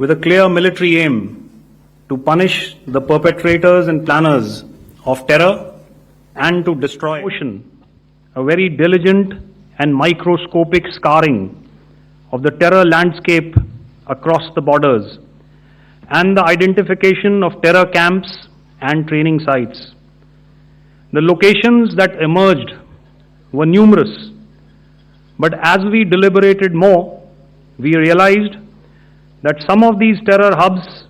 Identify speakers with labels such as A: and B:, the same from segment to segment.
A: with a clear military aim to punish the perpetrators and planners of terror and to destroy a very diligent and microscopic scarring of the terror landscape across the borders and the identification of terror camps and training sites. The locations that emerged were numerous, but as we deliberated more, we realized that some of these terror hubs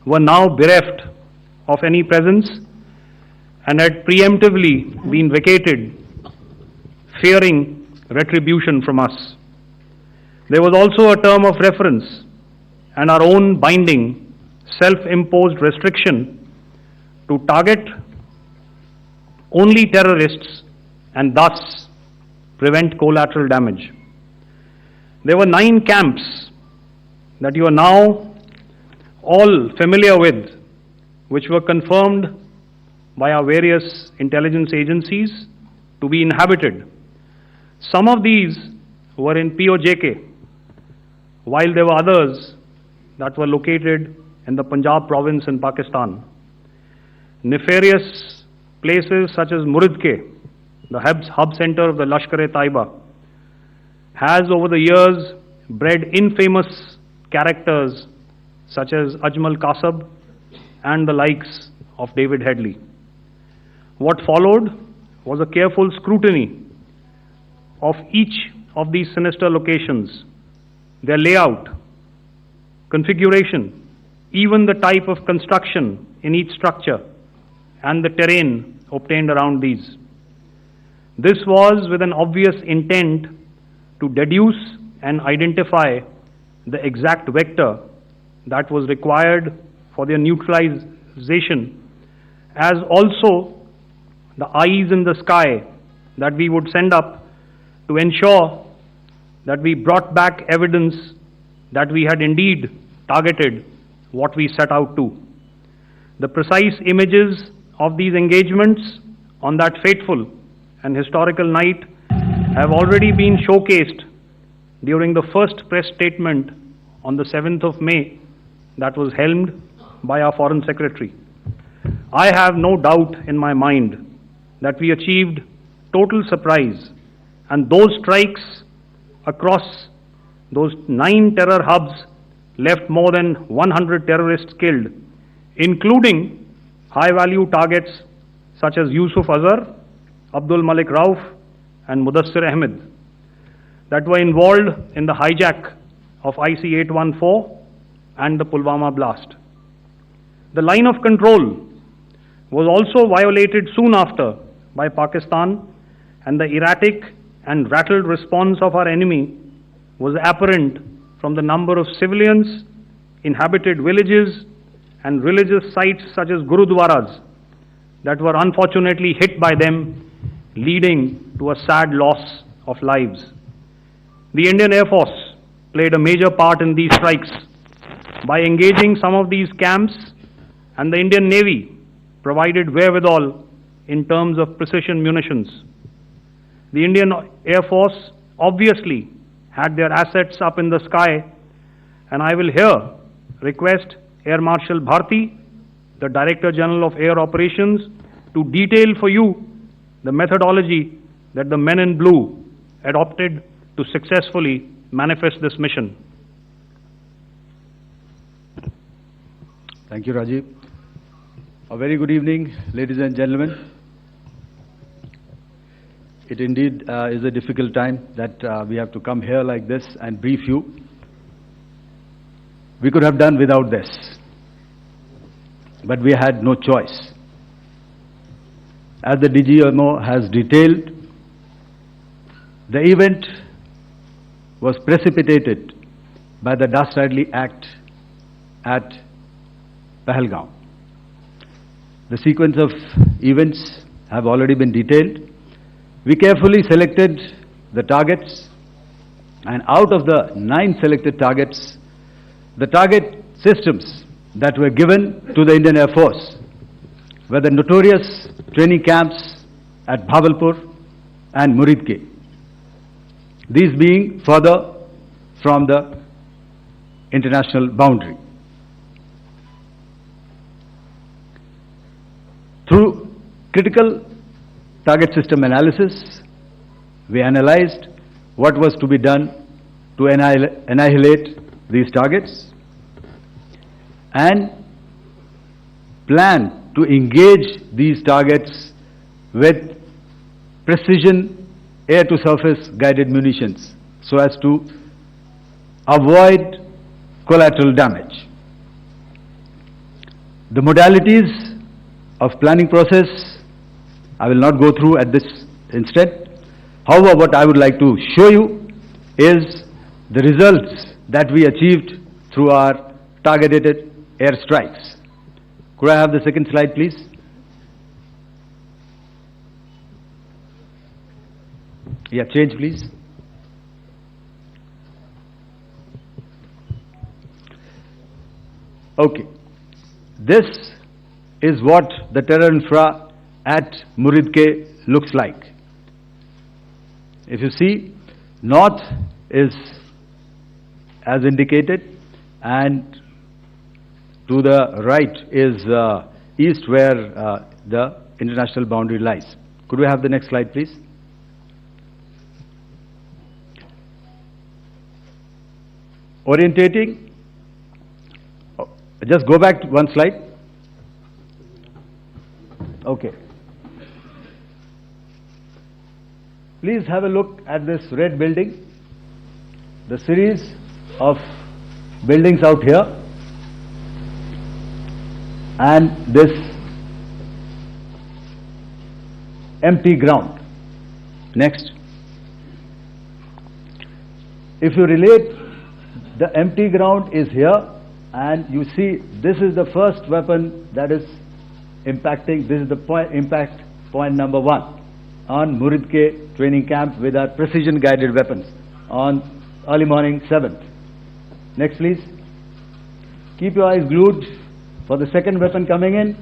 A: were now bereft of any presence and had preemptively been vacated, fearing retribution from us. There was also a term of reference and our own binding, self-imposed restriction to target only terrorists and thus prevent collateral damage. There were 9 camps that you are now all familiar with, which were confirmed by our various intelligence agencies to be inhabited. Some of these were in POJK, while there were others that were located in the Punjab province in Pakistan. Nefarious places such as Muridke, the hub center of the Lashkar-e-Taiba, has over the years bred infamous characters such as Ajmal Kasab and the likes of David Headley. What followed was a careful scrutiny of each of these sinister locations, their layout, configuration, even the type of construction in each structure, and the terrain obtained around these. This was with an obvious intent to deduce and identify the exact vector that was required for their neutralization, as also the eyes in the sky that we would send up to ensure that we brought back evidence that we had indeed targeted what we set out to. The precise images of these engagements on that fateful and historical night have already been showcased during the first press statement on the 7th of May that was helmed by our Foreign Secretary. I have no doubt in my mind that we achieved total surprise, and those strikes across those 9 terror hubs left more than 100 terrorists killed, including high-value targets such as Yusuf Azhar, Abdul Malik Rauf, and Mudassir Ahmed that were involved in the hijack of IC-814 and the Pulwama blast. The line of control was also violated soon after by Pakistan, and the erratic and rattled response of our enemy was apparent from the number of civilians, inhabited villages, and religious sites such as Gurudwaras that were unfortunately hit by them, leading to a sad loss of lives. The Indian Air Force played a major part in these strikes by engaging some of these camps, and the Indian Navy provided wherewithal in terms of precision munitions. The Indian Air Force obviously had their assets up in the sky, and I will here request Air Marshal Bharti, the Director General of Air Operations, to detail for you the methodology that the men in blue adopted to successfully manifest this mission.
B: Thank you, Rajiv. A very good evening, ladies and gentlemen. It indeed is a difficult time that we have to come here like this and brief you. We could have done without this, but we had no choice. As the DGMO has detailed, the event was precipitated by the dastardly act at Pahalgam. The sequence of events have already been detailed. We carefully selected the targets, and out of the 9 selected targets, the target systems that were given to the Indian Air Force were the notorious training camps at Bhavalpur and Muridke. These being further from the international boundary. Through critical target system analysis, we analyzed what was to be done to annihilate these targets and plan to engage these targets with precision air-to-surface guided munitions so as to avoid collateral damage. The modalities of planning process I will not go through at this instant. However, what I would like to show you is the results that we achieved through our targeted airstrikes. Could I have the second slide, please? Yeah, change, please. Okay. This is what the terror infra at Muridke looks like. If you see, north is as indicated, and to the right is east, where the international boundary lies. Could we have the next slide, please? Orientating. Just go back to one slide. Okay. Please have a look at this red building, the series of buildings out here, and this empty ground. Next. If you relate, the empty ground is here, and you see this is the first weapon that is impacting. This is the impact point number 1 on Muridke training camp with our precision guided weapons on early morning 7th. Next, please. Keep your eyes glued for the second weapon coming in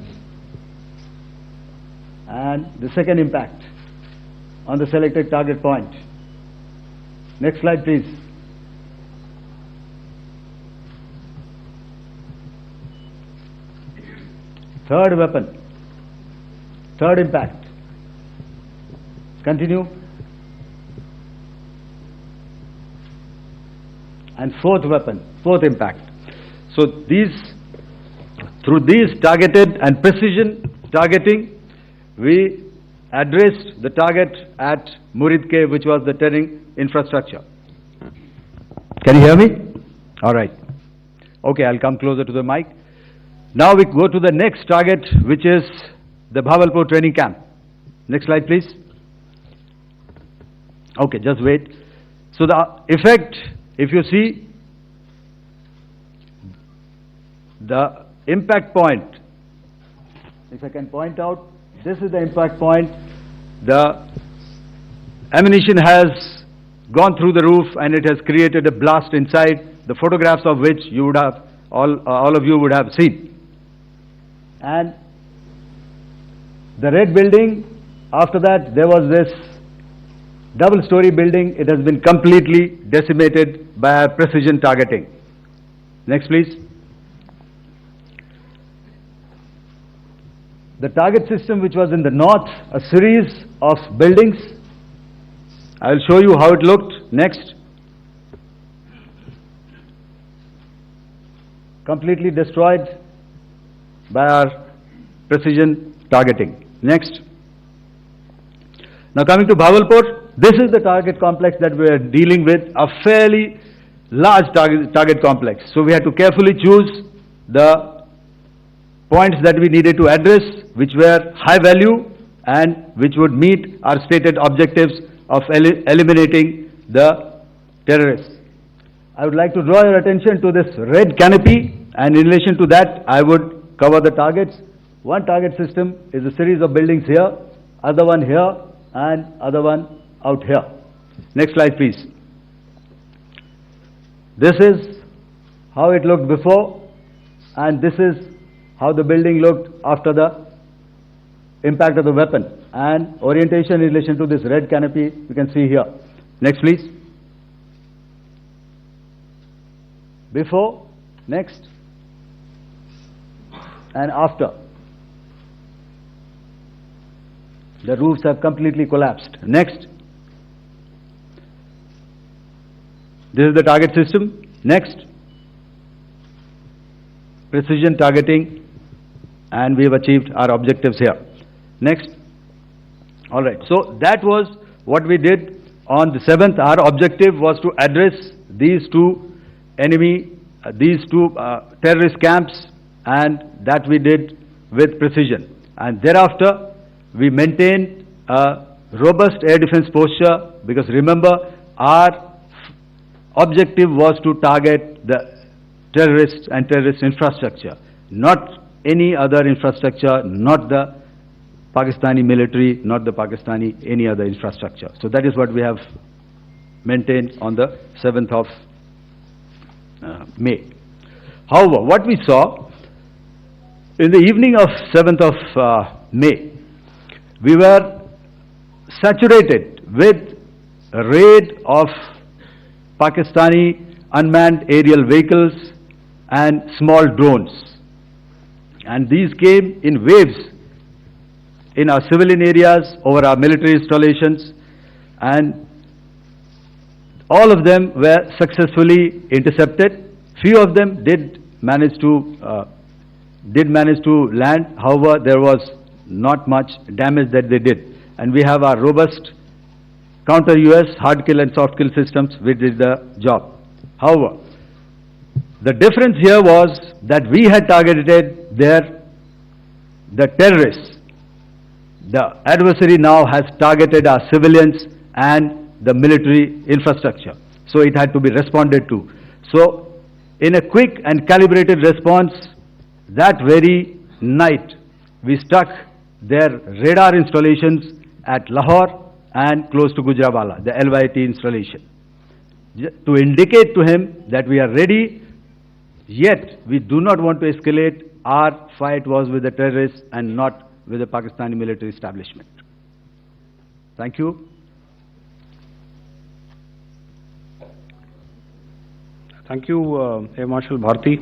B: and the second impact on the selected target point. Next slide, please. Third weapon, third impact. Continue. And fourth weapon, fourth impact. So through these targeted and precision targeting, we addressed the target at Muridke, which was the terrain infrastructure. Can you hear me? All right. Okay, I'll come closer to the mic. Now we go to the next target, which is the Bhavalpur training camp. Next slide, please. Okay, just wait. So the effect, if you see, the impact point, if I can point out, this is the impact point. The ammunition has gone through the roof and it has created a blast inside, the photographs of which you would have, all of you would have seen. And the red building, after that there was this double-story building. It has been completely decimated by our precision targeting. Next, please. The target system, which was in the north, a series of buildings. I will show you how it looked. Next. Completely destroyed by our precision targeting. Next. Now coming to Bhavalpur, this is the target complex that we are dealing with, a fairly large target complex. So we had to carefully choose the points that we needed to address, which were high value and which would meet our stated objectives of eliminating the terrorists. I would like to draw your attention to this red canopy, and in relation to that, I would cover the targets. One target system is a series of buildings here, other one here, and other one out here. Next slide, please. This is how it looked before, and this is how the building looked after the impact of the weapon. And orientation in relation to this red canopy, you can see here. Next, please. Before Next. And after. The roofs have completely collapsed. Next. This is the target system. Next. Precision targeting, and we have achieved our objectives here. Next. All right. So that was what we did on the 7th. Our objective was to address these two terrorist camps, and that we did with precision. And thereafter, we maintained a robust air defense posture, because remember, our objective was to target the terrorists and terrorist infrastructure, not any other infrastructure, not the Pakistani military, not the Pakistani any other infrastructure. So that is what we have maintained on the 7th of May. However, what we saw in the evening of 7th of May, we were saturated with a raid of Pakistani unmanned aerial vehicles and small drones. And these came in waves in our civilian areas, over our military installations, and all of them were successfully intercepted. Few of them did manage to land. However, there was not much damage that they did. And we have our robust counter-US hard kill and soft kill systems which did the job. However, the difference here was that we had targeted the terrorists. The adversary now has targeted our civilians and the military infrastructure. So it had to be responded to. So in a quick and calibrated response, that very night, we struck their radar installations at Lahore and close to Gujranwala, the LYT installation, to indicate to him that we are ready, yet we do not want to escalate. Our fight was with the terrorists and not with the Pakistani military establishment. Thank you.
A: Thank you, Air Marshal Bharti.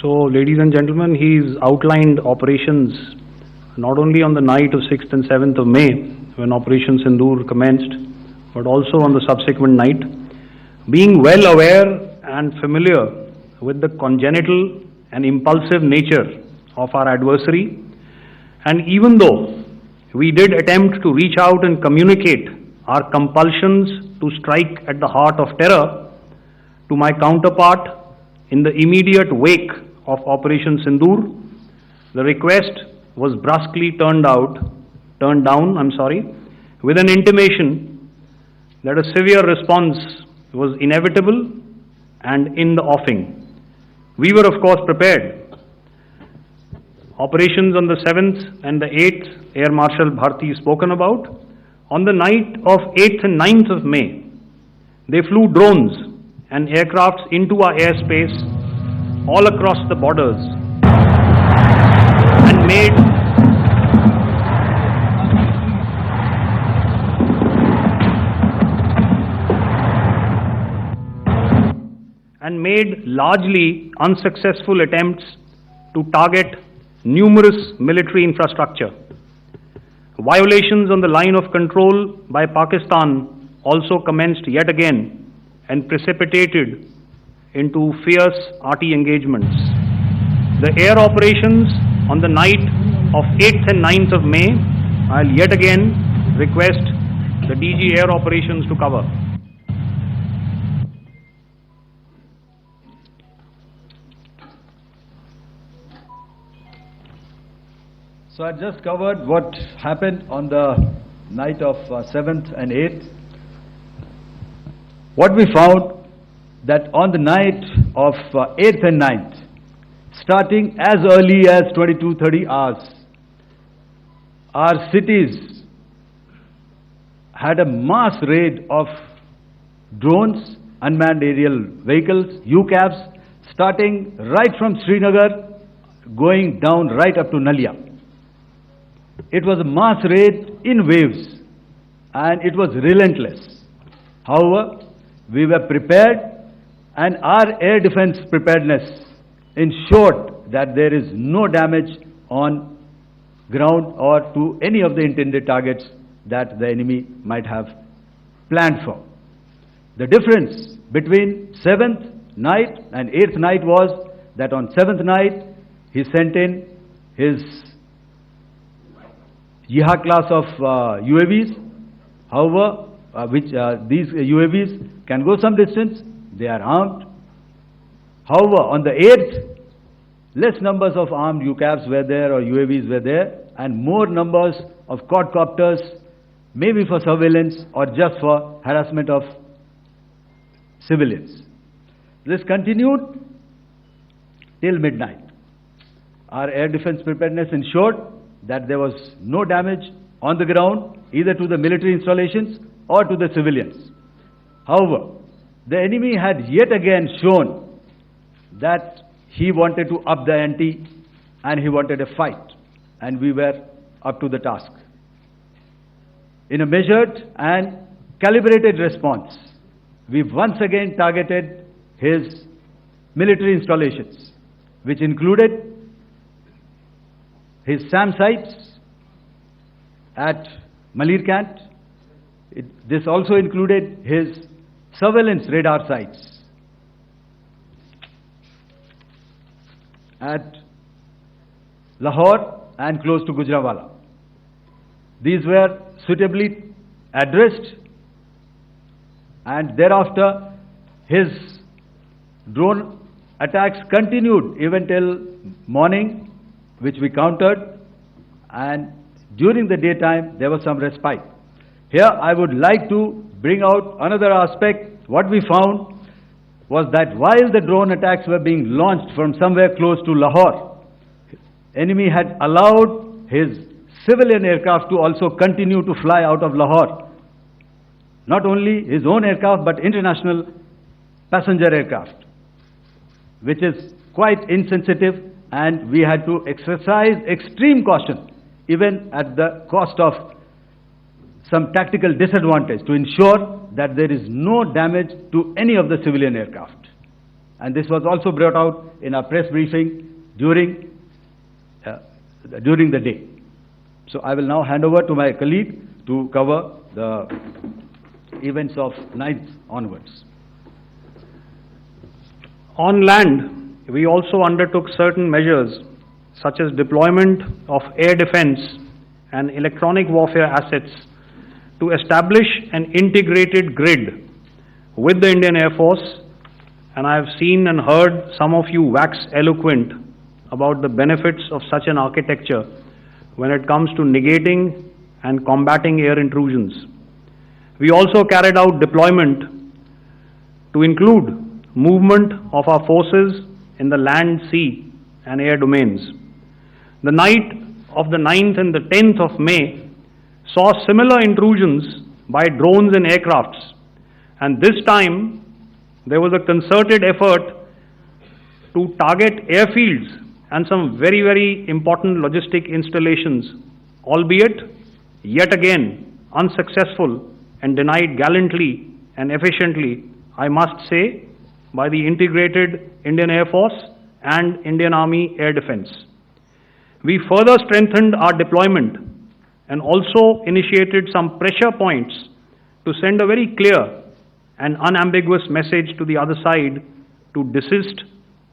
A: So, ladies and gentlemen, he's outlined operations not only on the night of 6th and 7th of May, when Operation Sindoor commenced, but also on the subsequent night. Being well aware and familiar with the congenital and impulsive nature of our adversary, and even though we did attempt to reach out and communicate our compulsions to strike at the heart of terror to my counterpart in the immediate wake of Operation Sindoor, the request was brusquely turned down, with an intimation that a severe response was inevitable and in the offing. We were, of course, prepared. Operations on the 7th and the 8th, Air Marshal Bharti spoken about. On the night of 8th and 9th of May, they flew drones and aircrafts into our airspace all across the borders and made largely unsuccessful attempts to target numerous military infrastructure. Violations on the line of control by Pakistan also commenced yet again and precipitated into fierce arty engagements. The air operations on the night of 8th and 9th of May, I'll yet again request the DG Air Operations to cover.
B: So I just covered what happened on the night of 7th and 8th. What we found that on the night of 8th and 9th, starting as early as 22:30 hours, our cities had a mass raid of drones, unmanned aerial vehicles, UCAVs, starting right from Srinagar, going down right up to Nalia. It was a mass raid in waves, and it was relentless. However, we were prepared, and our air defense preparedness ensured that there is no damage on ground or to any of the intended targets that the enemy might have planned for. The difference between 7th night and 8th night was that on 7th night he sent in his Yiha class of UAVs. However, these UAVs can go some distance, they are armed. However, on the 8th, less numbers of armed UCAVs were there or UAVs were there, and more numbers of quadcopters, maybe for surveillance or just for harassment of civilians. This continued till midnight. Our air defense preparedness ensured that there was no damage on the ground, either to the military installations or to the civilians. However, the enemy had yet again shown that he wanted to up the ante and he wanted a fight, and we were up to the task. In a measured and calibrated response, we once again targeted his military installations, which included his SAM sites at Malirkant. This also included his surveillance radar sites at Lahore and close to Gujranwala. These were suitably addressed, and thereafter his drone attacks continued even till morning, which we countered, and during the daytime there was some respite. Here I would like to bring out another aspect. What we found was that while the drone attacks were being launched from somewhere close to Lahore, enemy had allowed his civilian aircraft to also continue to fly out of Lahore. Not only his own aircraft, but international passenger aircraft, which is quite insensitive, and we had to exercise extreme caution, even at the cost of some tactical disadvantage, to ensure that there is no damage to any of the civilian aircraft. And this was also brought out in our press briefing during the day. So I will now hand over to my colleague to cover the events of 9th onwards.
A: On land, we also undertook certain measures such as deployment of air defense and electronic warfare assets to establish an integrated grid with the Indian Air Force, and I have seen and heard some of you wax eloquent about the benefits of such an architecture when it comes to negating and combating air intrusions. We also carried out deployment to include movement of our forces in the land, sea and air domains. The night of the 9th and the 10th of May saw similar intrusions by drones and aircrafts, and this time there was a concerted effort to target airfields and some very, very important logistic installations, albeit yet again unsuccessful and denied gallantly and efficiently, I must say, by the integrated Indian Air Force and Indian Army Air Defense. We further strengthened our deployment and also initiated some pressure points to send a very clear and unambiguous message to the other side to desist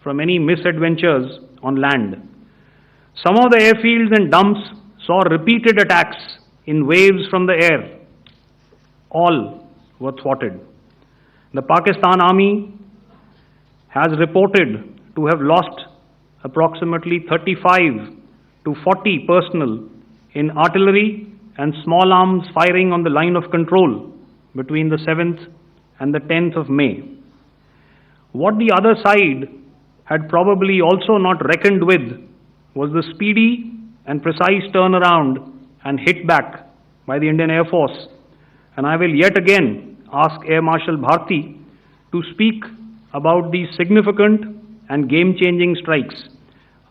A: from any misadventures on land. Some of the airfields and dumps saw repeated attacks in waves from the air. All were thwarted. The Pakistan Army has reported to have lost approximately 35 to 40 personnel in artillery and small arms firing on the line of control between the 7th and the 10th of May. What the other side had probably also not reckoned with was the speedy and precise turnaround and hit back by the Indian Air Force. And I will yet again ask Air Marshal Bharti to speak about these significant and game-changing strikes.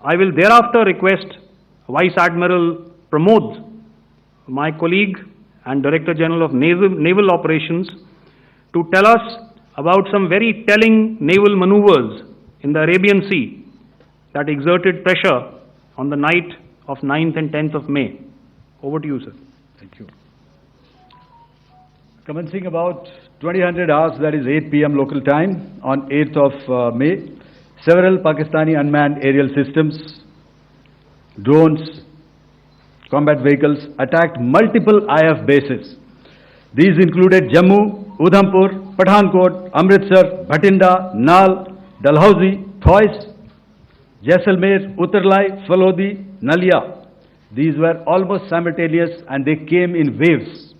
A: I will thereafter request Vice Admiral Pramod, my colleague and Director General of Naval Operations, to tell us about some very telling naval maneuvers in the Arabian Sea that exerted pressure on the night of 9th and 10th of May. Over to you, sir.
B: Thank you. Commencing about 2000 hours, that is 8 p.m. local time, on 8th of May, several Pakistani unmanned aerial systems, drones, combat vehicles attacked multiple IF bases. These included Jammu, Udhampur, Pathankot, Amritsar, Bhatinda, Nal, Dalhousie, Thois, Jaisalmer, Uttarlai, Falodi, Nalia. These were almost simultaneous and they came in waves.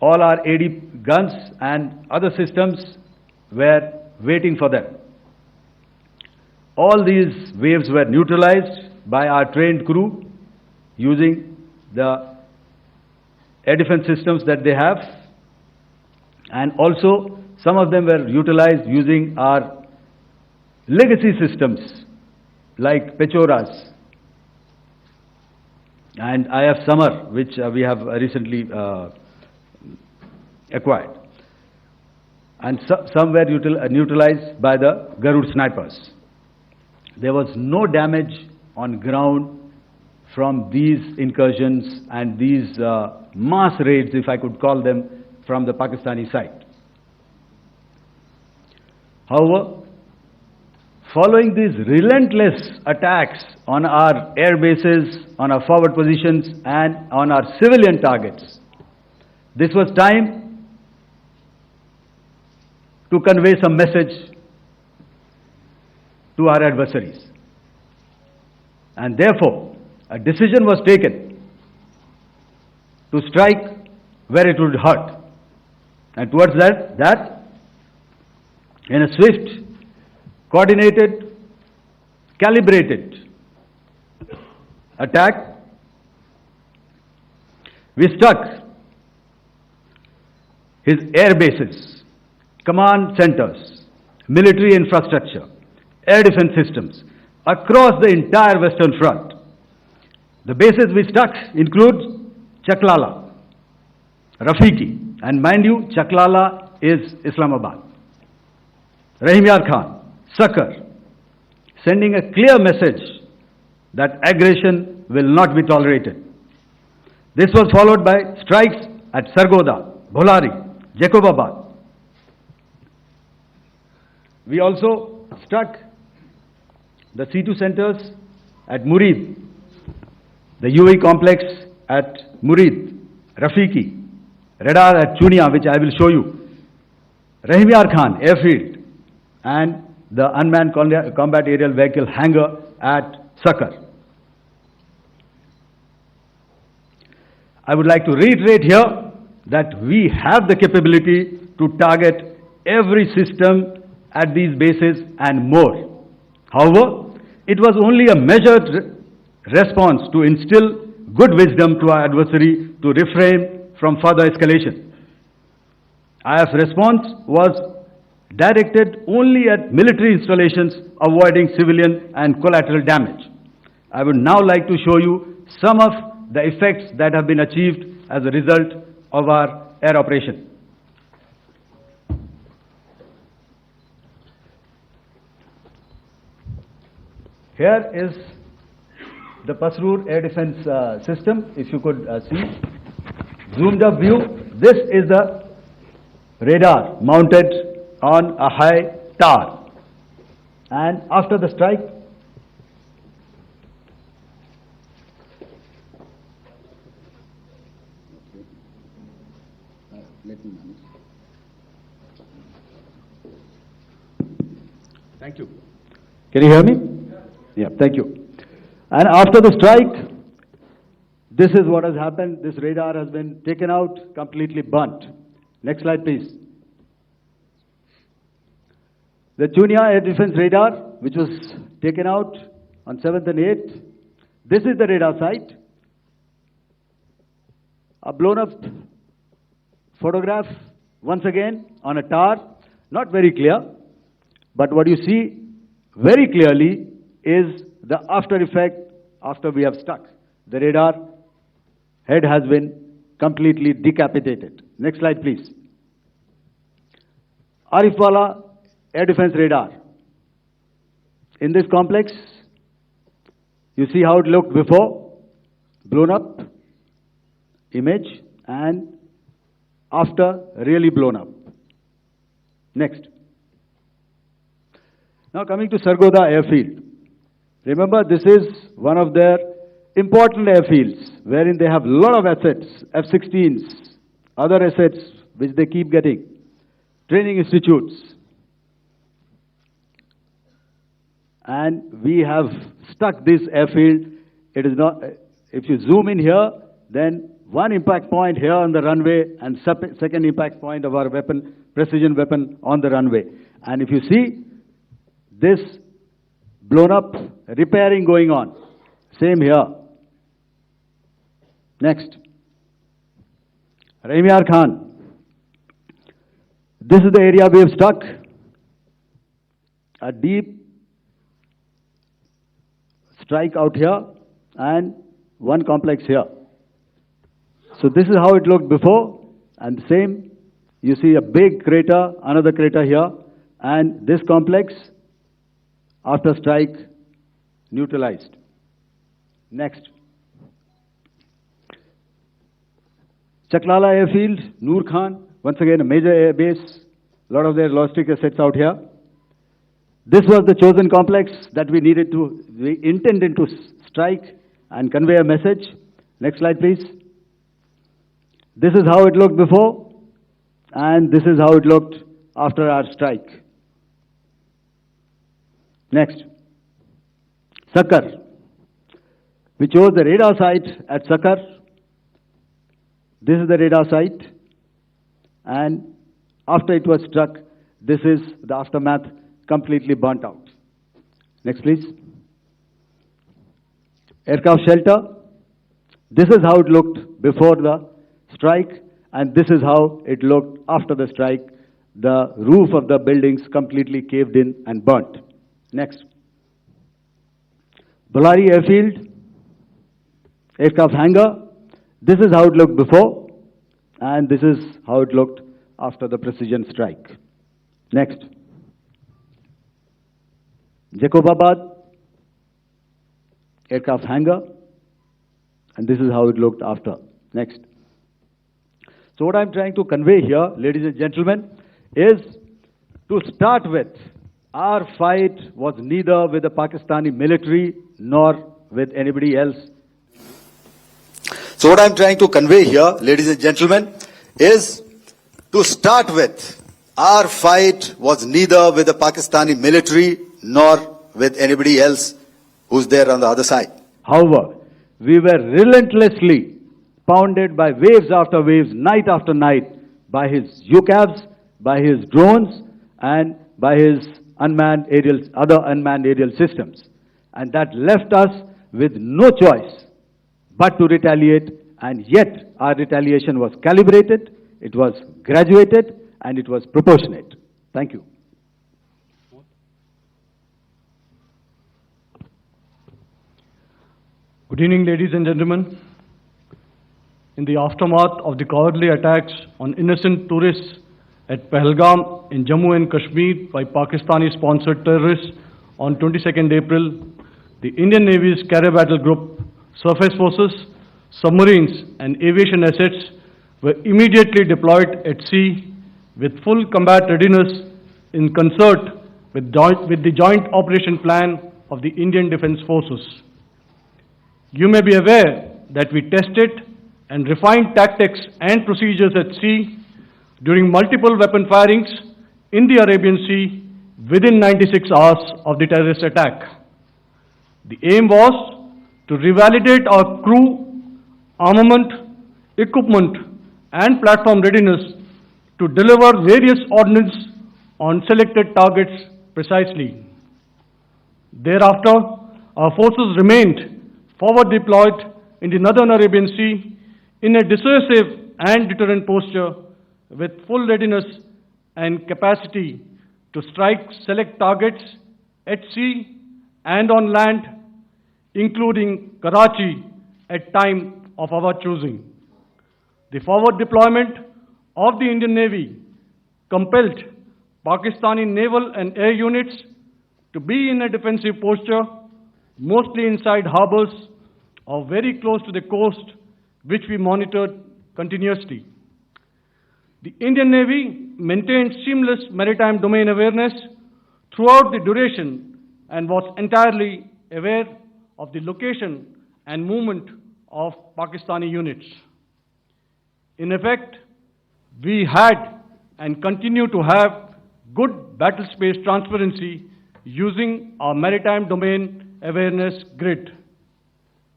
B: All our AD guns and other systems were waiting for them. All these waves were neutralized by our trained crew using the air defense systems that they have, and also some of them were utilized using our legacy systems like Pechoras and IF Summer, which we have recently acquired. And some were neutralized by the Garud snipers. There was no damage on ground from these incursions and these mass raids, if I could call them, from the Pakistani side. However, following these relentless attacks on our air bases, on our forward positions, and on our civilian targets, this was time to convey some message to our adversaries. And therefore, a decision was taken to strike where it would hurt. And towards that, in a swift, coordinated, calibrated attack, we struck his air bases, command centers, military infrastructure, air defense systems across the entire Western Front. The bases we struck include Chaklala, Rafiki, and mind you, Chaklala is Islamabad. Rahim Yar Khan, Sakar, sending a clear message that aggression will not be tolerated. This was followed by strikes at Sargoda, Bholari, Jacobabad. We also struck the C2 centers at Murid, the UAE complex at Murid, Rafiki, radar at Chunia, which I will show you, Rahim Yar Khan airfield, and the unmanned combat aerial vehicle hangar at Sakar. I would like to reiterate here that we have the capability to target every system at these bases and more. However, it was only a measured response to instill good wisdom to our adversary to refrain from further escalation. IF response was directed only at military installations, avoiding civilian and collateral damage. I would now like to show you some of the effects that have been achieved as a result of our air operation. Here is the Pasrur air defense system, if you could see. Zoomed up view, this is the radar mounted on a high tower. And after the strike, thank you. Can you hear me? Yeah, thank you. And after the strike, this is what has happened. This radar has been taken out, completely burnt. Next slide, please. The Chunia air defense radar, which was taken out on 7th and 8th. This is the radar site. A blown up photograph, once again, on a tower. Not very clear, but what you see very clearly is the after effect after we have struck. The radar head has been completely decapitated. Next slide, please. Arifwala air defense radar. in this complex. You see how it looked before, blown up image, and after, really blown up. Next. Now coming to Sargodha airfield. Remember, this is one of their important airfields wherein they have a lot of assets, F-16s, other assets which they keep getting, training institutes. And we have stuck this airfield. It is not, if you zoom in here, then one impact point here on the runway and second impact point of our weapon, precision weapon on the runway. And if you see, this blown up, repairing going on. Same here. Next. Raimiar Khan. This is the area we have struck. A deep strike out here and one complex here. So this is how it looked before, and same, you see a big crater, another crater here, and this complex, after strike, neutralized. Next. Chaklala Airfield, Noor Khan, once again a major air base, a lot of their logistic assets out here. This was the chosen complex that we intended to strike and convey a message. Next slide, please. This is how it looked before, and this is how it looked after our strike. Next. Sakar. We chose the radar site at Sakar. This is the radar site, and after it was struck, this is the aftermath, completely burnt out. Next, please. Aircraft shelter. This is how it looked before the strike, and this is how it looked after the strike. The roof of the buildings completely caved in and burnt. Next. Bolari Airfield, aircraft hangar. This is how it looked before, and this is how it looked after the precision strike. Next. Jacobabad, aircraft hangar, and this is how it looked after. Next. So what I'm trying to convey here, ladies and gentlemen, is to start with, our fight was neither with the Pakistani military nor with anybody else. So what I'm trying to convey here, ladies and gentlemen, is to start with, our fight was neither with the Pakistani military nor with anybody else who's there on the other side. However, we were relentlessly pounded by waves after waves, night after night, by his UCAVs, by his drones, and by his other unmanned aerial systems. And that left us with no choice but to retaliate, and yet our retaliation was calibrated, it was graduated, and it was proportionate. Thank you.
C: Good evening, ladies and gentlemen. In the aftermath of the cowardly attacks on innocent tourists at Pahlegam in Jammu and Kashmir by Pakistani-sponsored terrorists on 22nd April, the Indian Navy's carrier battle group, surface forces, submarines, and aviation assets were immediately deployed at sea with full combat readiness in concert with the joint operation plan of the Indian Defence Forces. You may be aware that we tested and refined tactics and procedures at sea during multiple weapon firings in the Arabian Sea within 96 hours of the terrorist attack. The aim was to revalidate our crew, armament, equipment, and platform readiness to deliver various ordnance on selected targets precisely. Thereafter, our forces remained forward deployed in the Northern Arabian Sea in a dissuasive and deterrent posture with full readiness and capacity to strike select targets at sea and on land, including Karachi at time of our choosing. The forward deployment of the Indian Navy compelled Pakistani naval and air units to be in a defensive posture, mostly inside harbors or very close to the coast, which we monitored continuously. The Indian Navy maintained seamless maritime domain awareness throughout the duration and was entirely aware of the location and movement of Pakistani units. In effect, we had and continue to have good battle space transparency using our maritime domain awareness grid.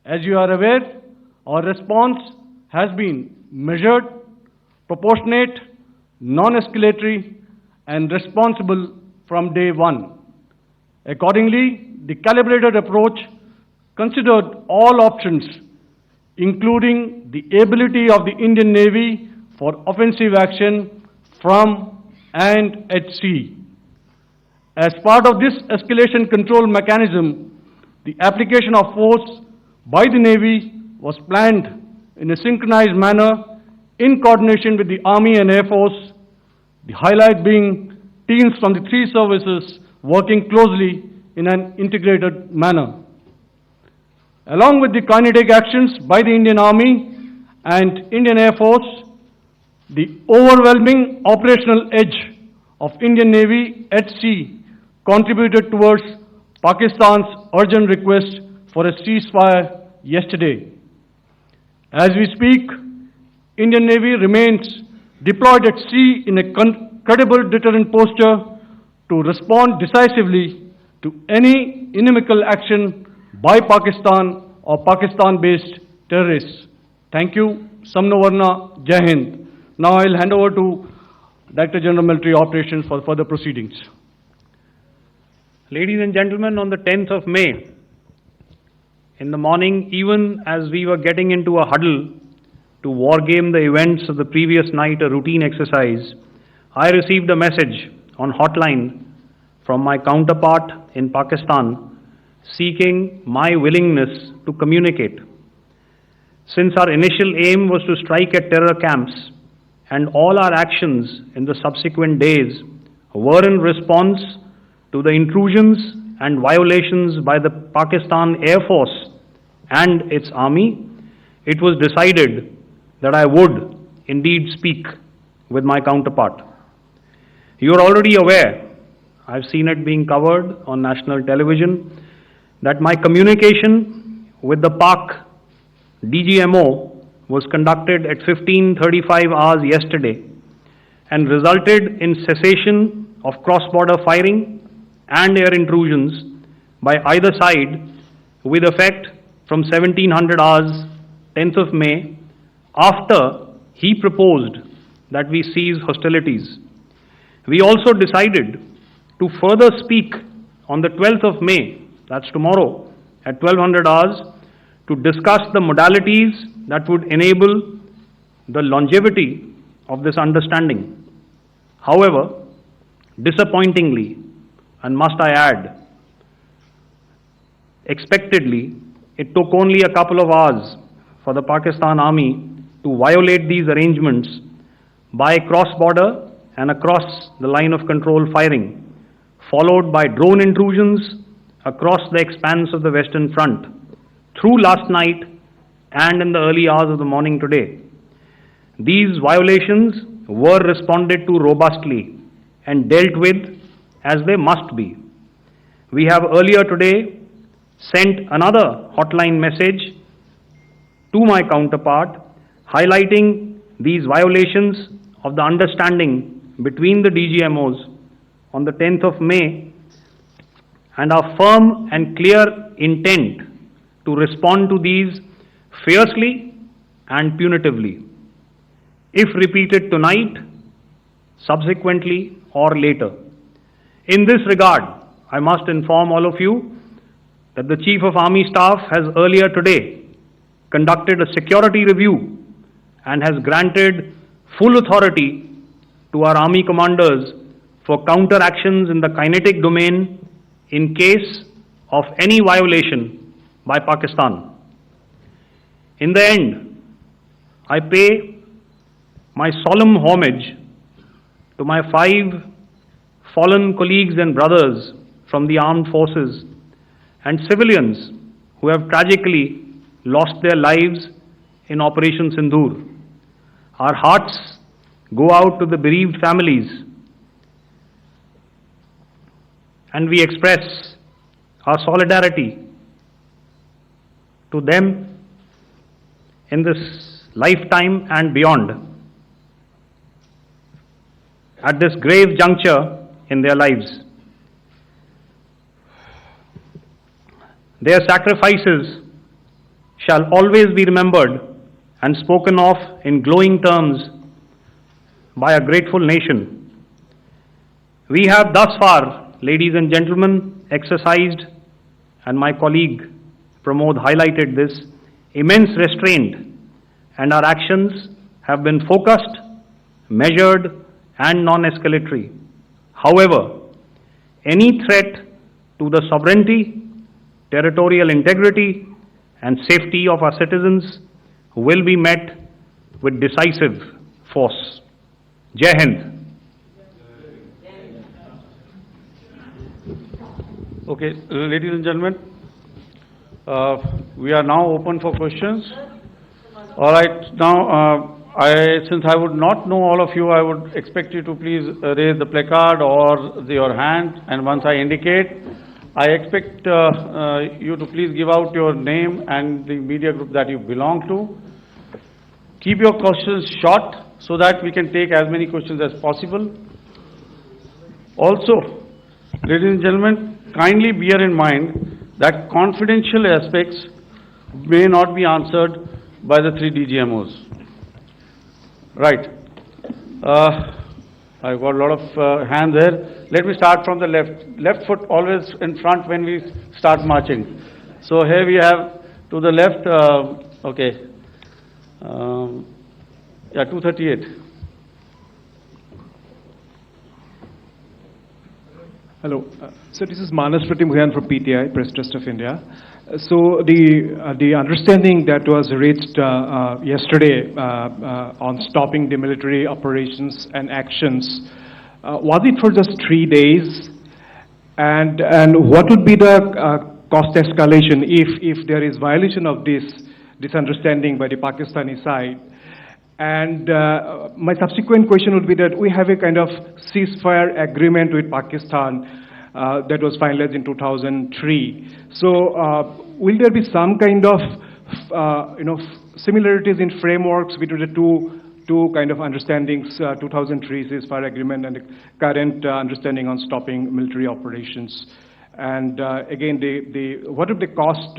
C: As you are aware, our response has been measured, proportionate, non-escalatory, and responsible from day one. Accordingly, the calibrated approach considered all options, including the ability of the Indian Navy for offensive action from and at sea. As part of this escalation control mechanism, the application of force by the Navy was planned in a synchronized manner in coordination with the Army and Air Force, the highlight being teams from the three services working closely in an integrated manner. Along with the kinetic actions by the Indian Army and Indian Air Force, the overwhelming operational edge of Indian Navy at sea contributed towards Pakistan's urgent request for a ceasefire yesterday. As we speak, Indian Navy remains deployed at sea in a credible deterrent posture to respond decisively to any inimical action by Pakistan or Pakistan-based terrorists. Thank you. Samno Varna, Jai Hind. Now I'll hand over to Director General Military Operations for further proceedings.
A: Ladies and gentlemen, on the 10th of May, in the morning, even as we were getting into a huddle to wargame the events of the previous night, a routine exercise, I received a message on hotline from my counterpart in Pakistan seeking my willingness to communicate. Since our initial aim was to strike at terror camps, and all our actions in the subsequent days were in response to the intrusions and violations by the Pakistan Air Force and its army, it was decided that I would indeed speak with my counterpart. You are already aware, I've seen it being covered on national television, that my communication with the Pak DGMO was conducted at 15:35 hours yesterday and resulted in cessation of cross-border firing and air intrusions by either side with effect from 1700 hours 10th of May, after he proposed that we cease hostilities. We also decided to further speak on the 12th of May, that's tomorrow, at 1200 hours, to discuss the modalities that would enable the longevity of this understanding. However, disappointingly, and must I add, expectedly, it took only a couple of hours for the Pakistan Army to violate these arrangements by cross-border and across the line of control firing, followed by drone intrusions across the expanse of the Western Front through last night and in the early hours of the morning today. These violations were responded to robustly and dealt with as they must be. We have earlier today sent another hotline message to my counterpart highlighting these violations of the understanding between the DGMOs on the 10th of May and our firm and clear intent to respond to these fiercely and punitively, if repeated tonight, subsequently, or later. In this regard, I must inform all of you that the Chief of Army Staff has earlier today conducted a security review and has granted full authority to our Army commanders for counter-actions in the kinetic domain in case of any violation by Pakistan. In the end, I pay my solemn homage to my 5 fallen colleagues and brothers from the armed forces and civilians who have tragically lost their lives in Operation Sindoor. Our hearts go out to the bereaved families, and we express our solidarity to them in this lifetime and beyond, at this grave juncture in their lives. Their sacrifices shall always be remembered and spoken of in glowing terms by a grateful nation. We have thus far, ladies and gentlemen, exercised, and my colleague Pramod highlighted this, immense restraint, and our actions have been focused, measured, and non-escalatory. However, any threat to the sovereignty, territorial integrity, and safety of our citizens will be met with decisive force. Jai Hind.
C: Okay, ladies and gentlemen, we are now open for questions. All right, now since I would not know all of you, I would expect you to please raise the placard or your hand, and once I indicate, I expect you to please give out your name and the media group that you belong to. Keep your questions short so that we can take as many questions as possible. Also, ladies and gentlemen, kindly bear in mind that confidential aspects may not be answered by the 3 DGMOs. Right. I've got a lot of hands there. Let me start from the left. Left foot always in front when we start marching. So here we have to the left, okay. Yeah, 238.
D: Hello. So this is Manas Pratimudyan from PTI, Press Trust of India. So the understanding that was reached yesterday on stopping the military operations and actions, was it for just 3 days? And what would be the cost escalation if there is violation of this understanding by the Pakistani side? And my subsequent question would be that we have a kind of ceasefire agreement with Pakistan that was finalized in 2003. So will there be some kind of similarities in frameworks between the two kind of understandings, 2003 ceasefire agreement and the current understanding on stopping military operations? And again, what are the cost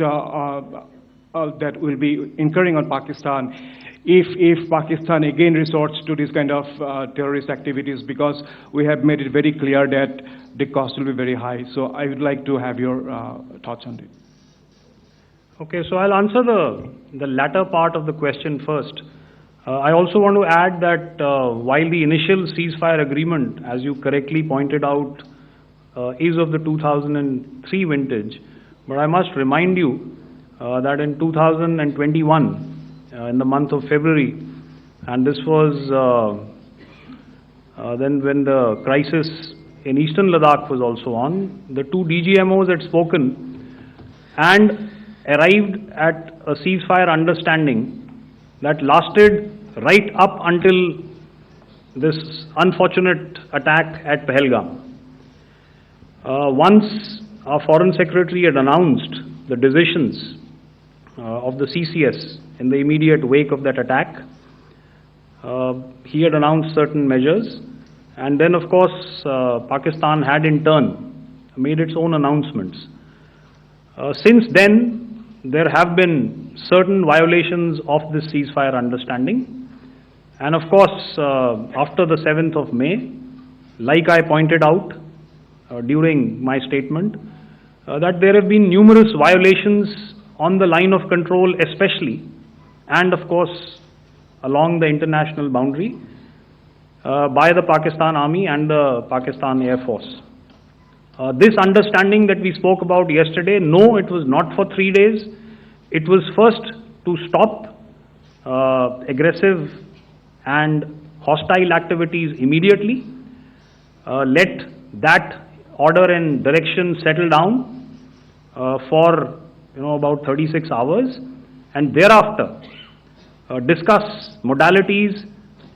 D: that will be incurring on Pakistan if Pakistan again resorts to this kind of terrorist activities, because we have made it very clear that the cost will be very high. So I would like to have your thoughts on it.
A: Okay, so I'll answer the latter part of the question first. I also want to add that while the initial ceasefire agreement, as you correctly pointed out, is of the 2003 vintage, but I must remind you that in 2021, in the month of February, and this was then when the crisis in eastern Ladakh was also on, the 2 DGMOs had spoken and arrived at a ceasefire understanding that lasted right up until this unfortunate attack at Pahalgam. Once our Foreign Secretary had announced the decisions of the CCS in the immediate wake of that attack, he had announced certain measures, and then of course Pakistan had in turn made its own announcements. Since then, there have been certain violations of this ceasefire understanding, and of course after the 7th of May, like I pointed out during my statement, that there have been numerous violations on the line of control especially, and of course along the international boundary by the Pakistan Army and the Pakistan Air Force. This understanding that we spoke about yesterday, no, it was not for 3 days. It was first to stop aggressive and hostile activities immediately, let that order and direction settle down for about 36 hours, and thereafter discuss modalities,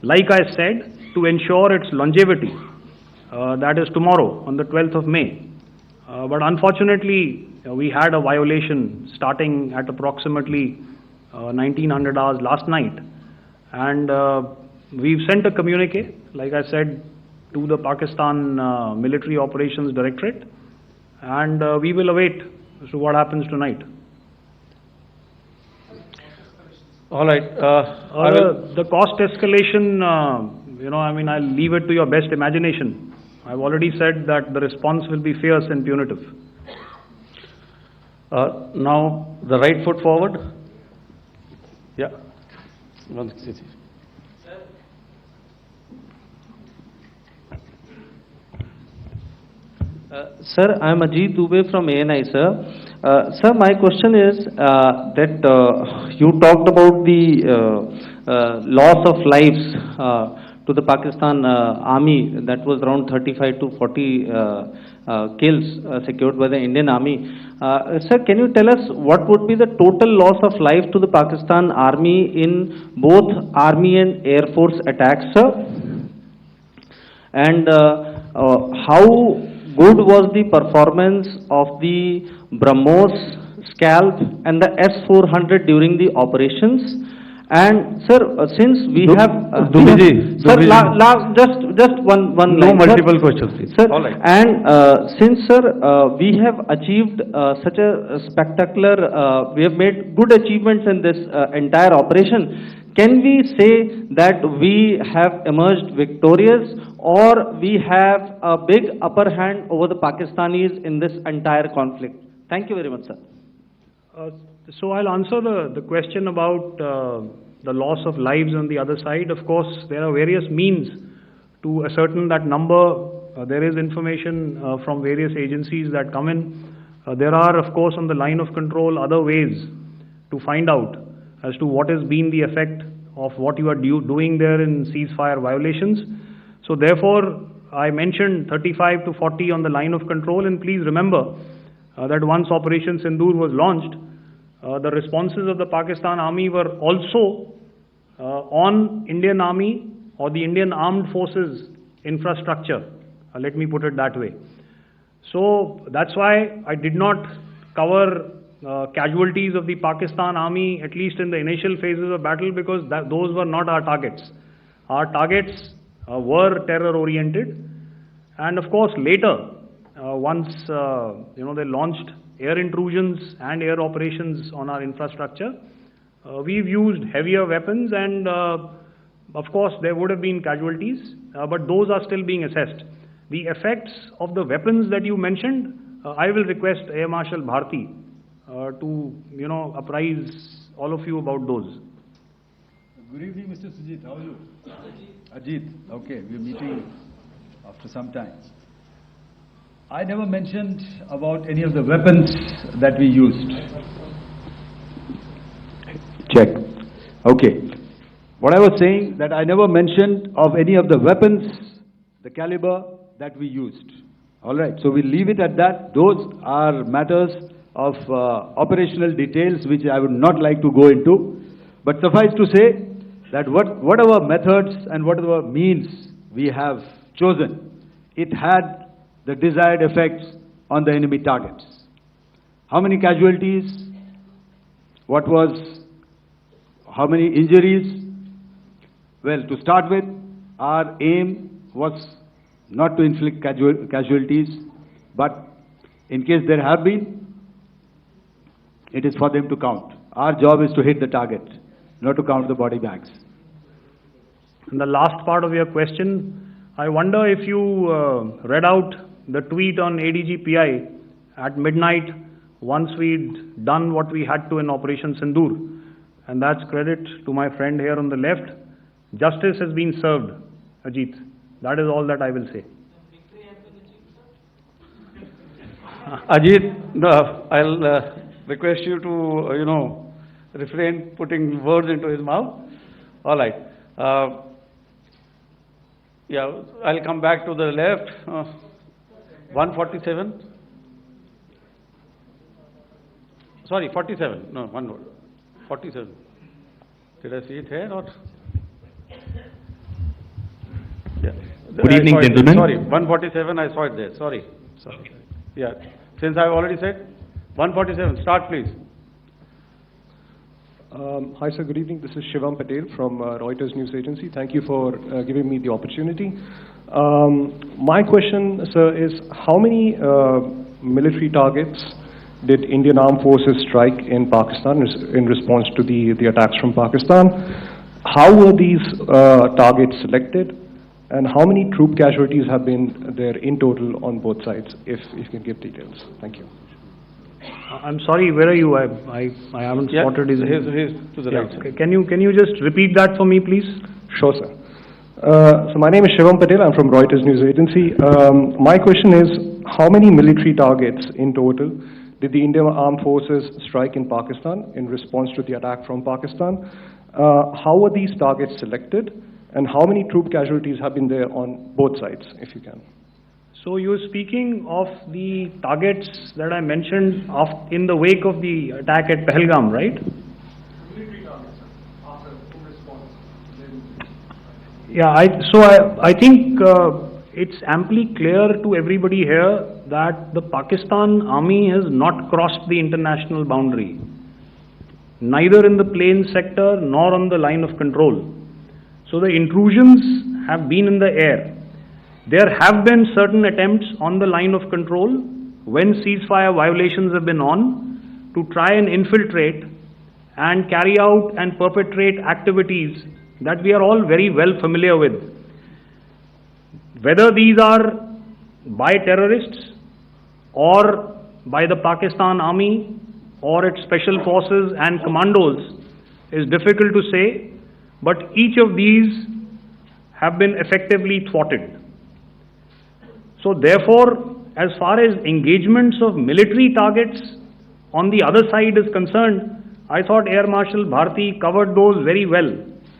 A: like I said, to ensure its longevity. That is tomorrow on the 12th of May. But unfortunately, we had a violation starting at approximately 1900 hours last night, and we've sent a communique, like I said, to the Pakistan Military Operations Directorate, and we will await as to what happens tonight.
C: All right.
A: The cost escalation, I'll leave it to your best imagination. I've already said that the response will be fierce and punitive.
C: Now, the right foot forward. Yeah.
E: Sir, I am Ajit Dubey from ANI, sir. Sir, my question is that you talked about the loss of lives to the Pakistan army, that was around 35 to 40 kills secured by the Indian army. Sir, can you tell us what would be the total loss of life to the Pakistan army in both army and air force attacks, sir? And how good was the performance of the BrahMos, Scalp and the S-400 during the operations? And sir, since we have just one
B: no
E: line,
B: multiple
E: sir.
B: questions, please.
E: Sir,
B: All right.
E: and since sir, we have achieved such a spectacular, we have made good achievements in this entire operation. Can we say that we have emerged victorious, or we have a big upper hand over the Pakistanis in this entire conflict? Thank you very much, sir.
A: So I'll answer the question about the loss of lives on the other side. Of course, there are various means to ascertain that number. There is information from various agencies that come in. There are, of course, on the line of control, other ways to find out as to what has been the effect of what you are doing there in ceasefire violations. So therefore, I mentioned 35 to 40 on the line of control, and please remember that once Operation Sindoor was launched, the responses of the Pakistan Army were also on Indian Army or the Indian Armed Forces infrastructure. Let me put it that way. So that's why I did not cover casualties of the Pakistan Army, at least in the initial phases of battle, because those were not our targets. Our targets were terror-oriented, and of course later, once they launched air intrusions and air operations on our infrastructure, we've used heavier weapons, and of course there would have been casualties, but those are still being assessed. The effects of the weapons that you mentioned, I will request Air Marshal Bharti to apprise all of you about those.
B: Good evening, Mr. Sujit. How are you? Ajit. Okay, we're meeting after some time. I never mentioned about any of the weapons that we used. Check. Okay. What I was saying, that I never mentioned of any of the weapons, the caliber that we used. All right. So we'll leave it at that. Those are matters of operational details which I would not like to go into. But suffice to say that whatever methods and whatever means we have chosen, it had the desired effects on the enemy targets. How many casualties? How many injuries? Well, to start with, our aim was not to inflict casualties, but in case there have been, it is for them to count. Our job is to hit the target, not to count the body bags.
A: And the last part of your question, I wonder if you read out the tweet on ADG-PI at midnight once we'd done what we had to in Operation Sindoor. And that's credit to my friend here on the left. Justice has been served, Ajit. That is all that I will say.
C: Ajit, I'll request you to, refrain putting words into his mouth. All right. Yeah, I'll come back to the left.
F: 147? Sorry, 47. No, one more. 47. Did I see it here or? Yeah.
G: Good evening,
F: I saw it there.
G: gentlemen.
F: Sorry, 147, I saw it there. Sorry. Yeah. Since I've already said 147, start please.
D: Hi, sir. Good evening. This is Shivam Patel from Reuters News Agency. Thank you for giving me the opportunity. My question, sir, is how many military targets did Indian Armed Forces strike in Pakistan in response to the attacks from Pakistan? How were these targets selected? And how many troop casualties have been there in total on both sides, if you can give details? Thank you.
A: I'm sorry, where are you? I haven't spotted his...
F: He's to the right.
A: Okay. Can you just repeat that for me, please?
D: Sure, sir. So my name is Shivam Patel. I'm from Reuters News Agency. My question is, how many military targets in total did the Indian Armed Forces strike in Pakistan in response to the attack from Pakistan? How were these targets selected? And how many troop casualties have been there on both sides, if you can?
A: So you're speaking of the targets that I mentioned in the wake of the attack at Pahalgam, right?
D: Military targets, after who response?
A: Yeah, I think it's amply clear to everybody here that the Pakistan army has not crossed the international boundary, neither in the plain sector nor on the line of control. So the intrusions have been in the air. There have been certain attempts on the line of control when ceasefire violations have been on to try and infiltrate and carry out and perpetrate activities that we are all very well familiar with. Whether these are by terrorists or by the Pakistan army or its special forces and commandos is difficult to say, but each of these have been effectively thwarted. So therefore, as far as engagements of military targets on the other side is concerned, I thought Air Marshal Bharti covered those very well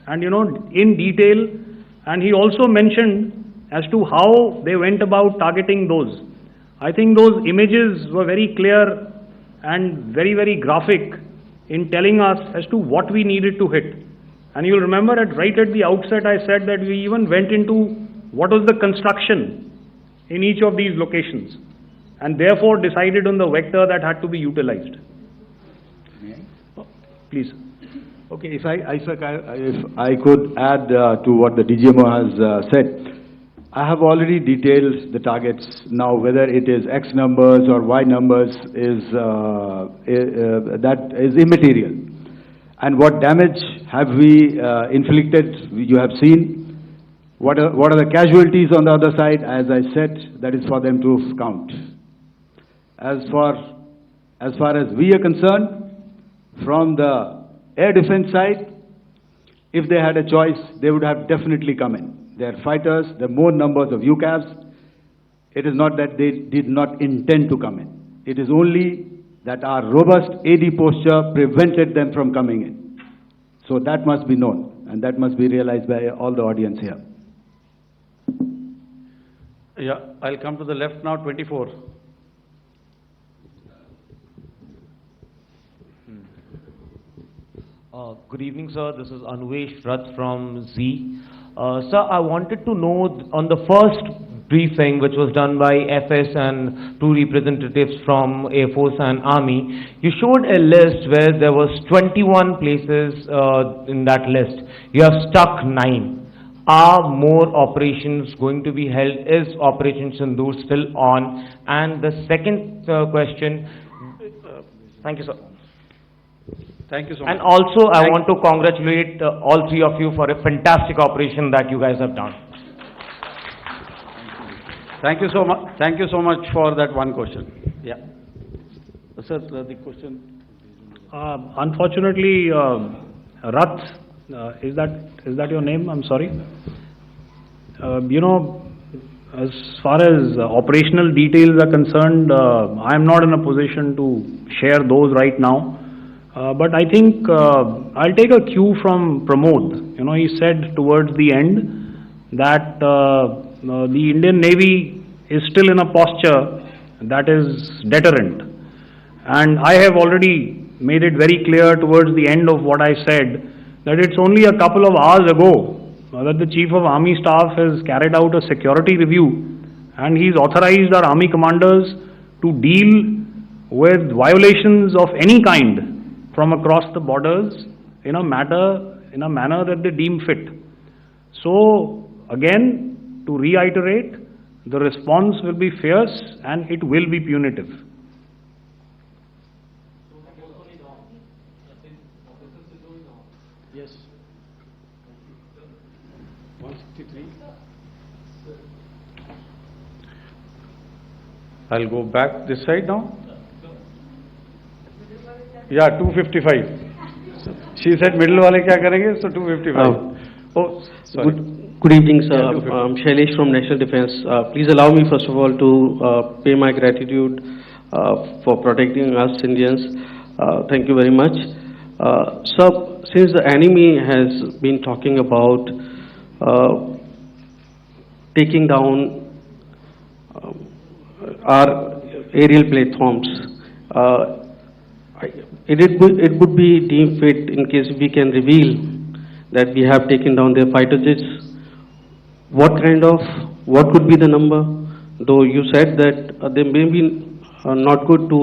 A: and in detail, and he also mentioned as to how they went about targeting those. I think those images were very clear and very, very graphic in telling us as to what we needed to hit. And you'll remember right at the outset I said that we even went into what was the construction in each of these locations and therefore decided on the vector that had to be utilized. Please.
B: Okay, if I could add to what the DGMO has said, I have already detailed the targets. Now, whether it is X numbers or Y numbers that is immaterial. And what damage have we inflicted? You have seen. What are the casualties on the other side? As I said, that is for them to count. As far as we are concerned, from the air defense side, if they had a choice, they would have definitely come in. They are fighters, there are more numbers of UCAVs. It is not that they did not intend to come in. It is only that our robust AD posture prevented them from coming in. So that must be known, and that must be realized by all the audience here.
F: Yeah, I'll come to the left now, 24.
H: Good evening, sir. This is Anuvesh Rath from Z. Sir, I wanted to know on the first briefing which was done by FS and two representatives from Air Force and Army, you showed a list where there was 21 places in that list. You have stuck 9. Are more operations going to be held? Is Operation Sindoor still on? And the second question, thank you, sir.
F: Thank you so much.
H: And also, I want to congratulate all three of you for a fantastic operation that you guys have done.
F: Thank you so much. Thank you so much for that one question. Yeah. Sir, the question.
A: Unfortunately, Rath, is that your name? I'm sorry. As far as operational details are concerned, I am not in a position to share those right now. But I think I'll take a cue from Pramod. He said towards the end that the Indian Navy is still in a posture that is deterrent. And I have already made it very clear towards the end of what I said that it's only a couple of hours ago that the Chief of Army Staff has carried out a security review and he's authorized our army commanders to deal with violations of any kind from across the borders in a manner that they deem fit. So again, to reiterate, the response will be fierce and it will be punitive.
F: Yes. 163. I'll go back this side now. Yeah, 255. She said middle wale kya karenge, so 255. Oh, sorry.
G: Good evening, sir. I'm Shailesh from National Defense. Please allow me, first of all, to pay my gratitude for protecting us Indians. Thank you very much. Sir, since the enemy has been talking about taking down our aerial platforms, it would be deemed fit in case we can reveal that we have taken down their fighter jets. What could be the number? Though you said that they may be not good to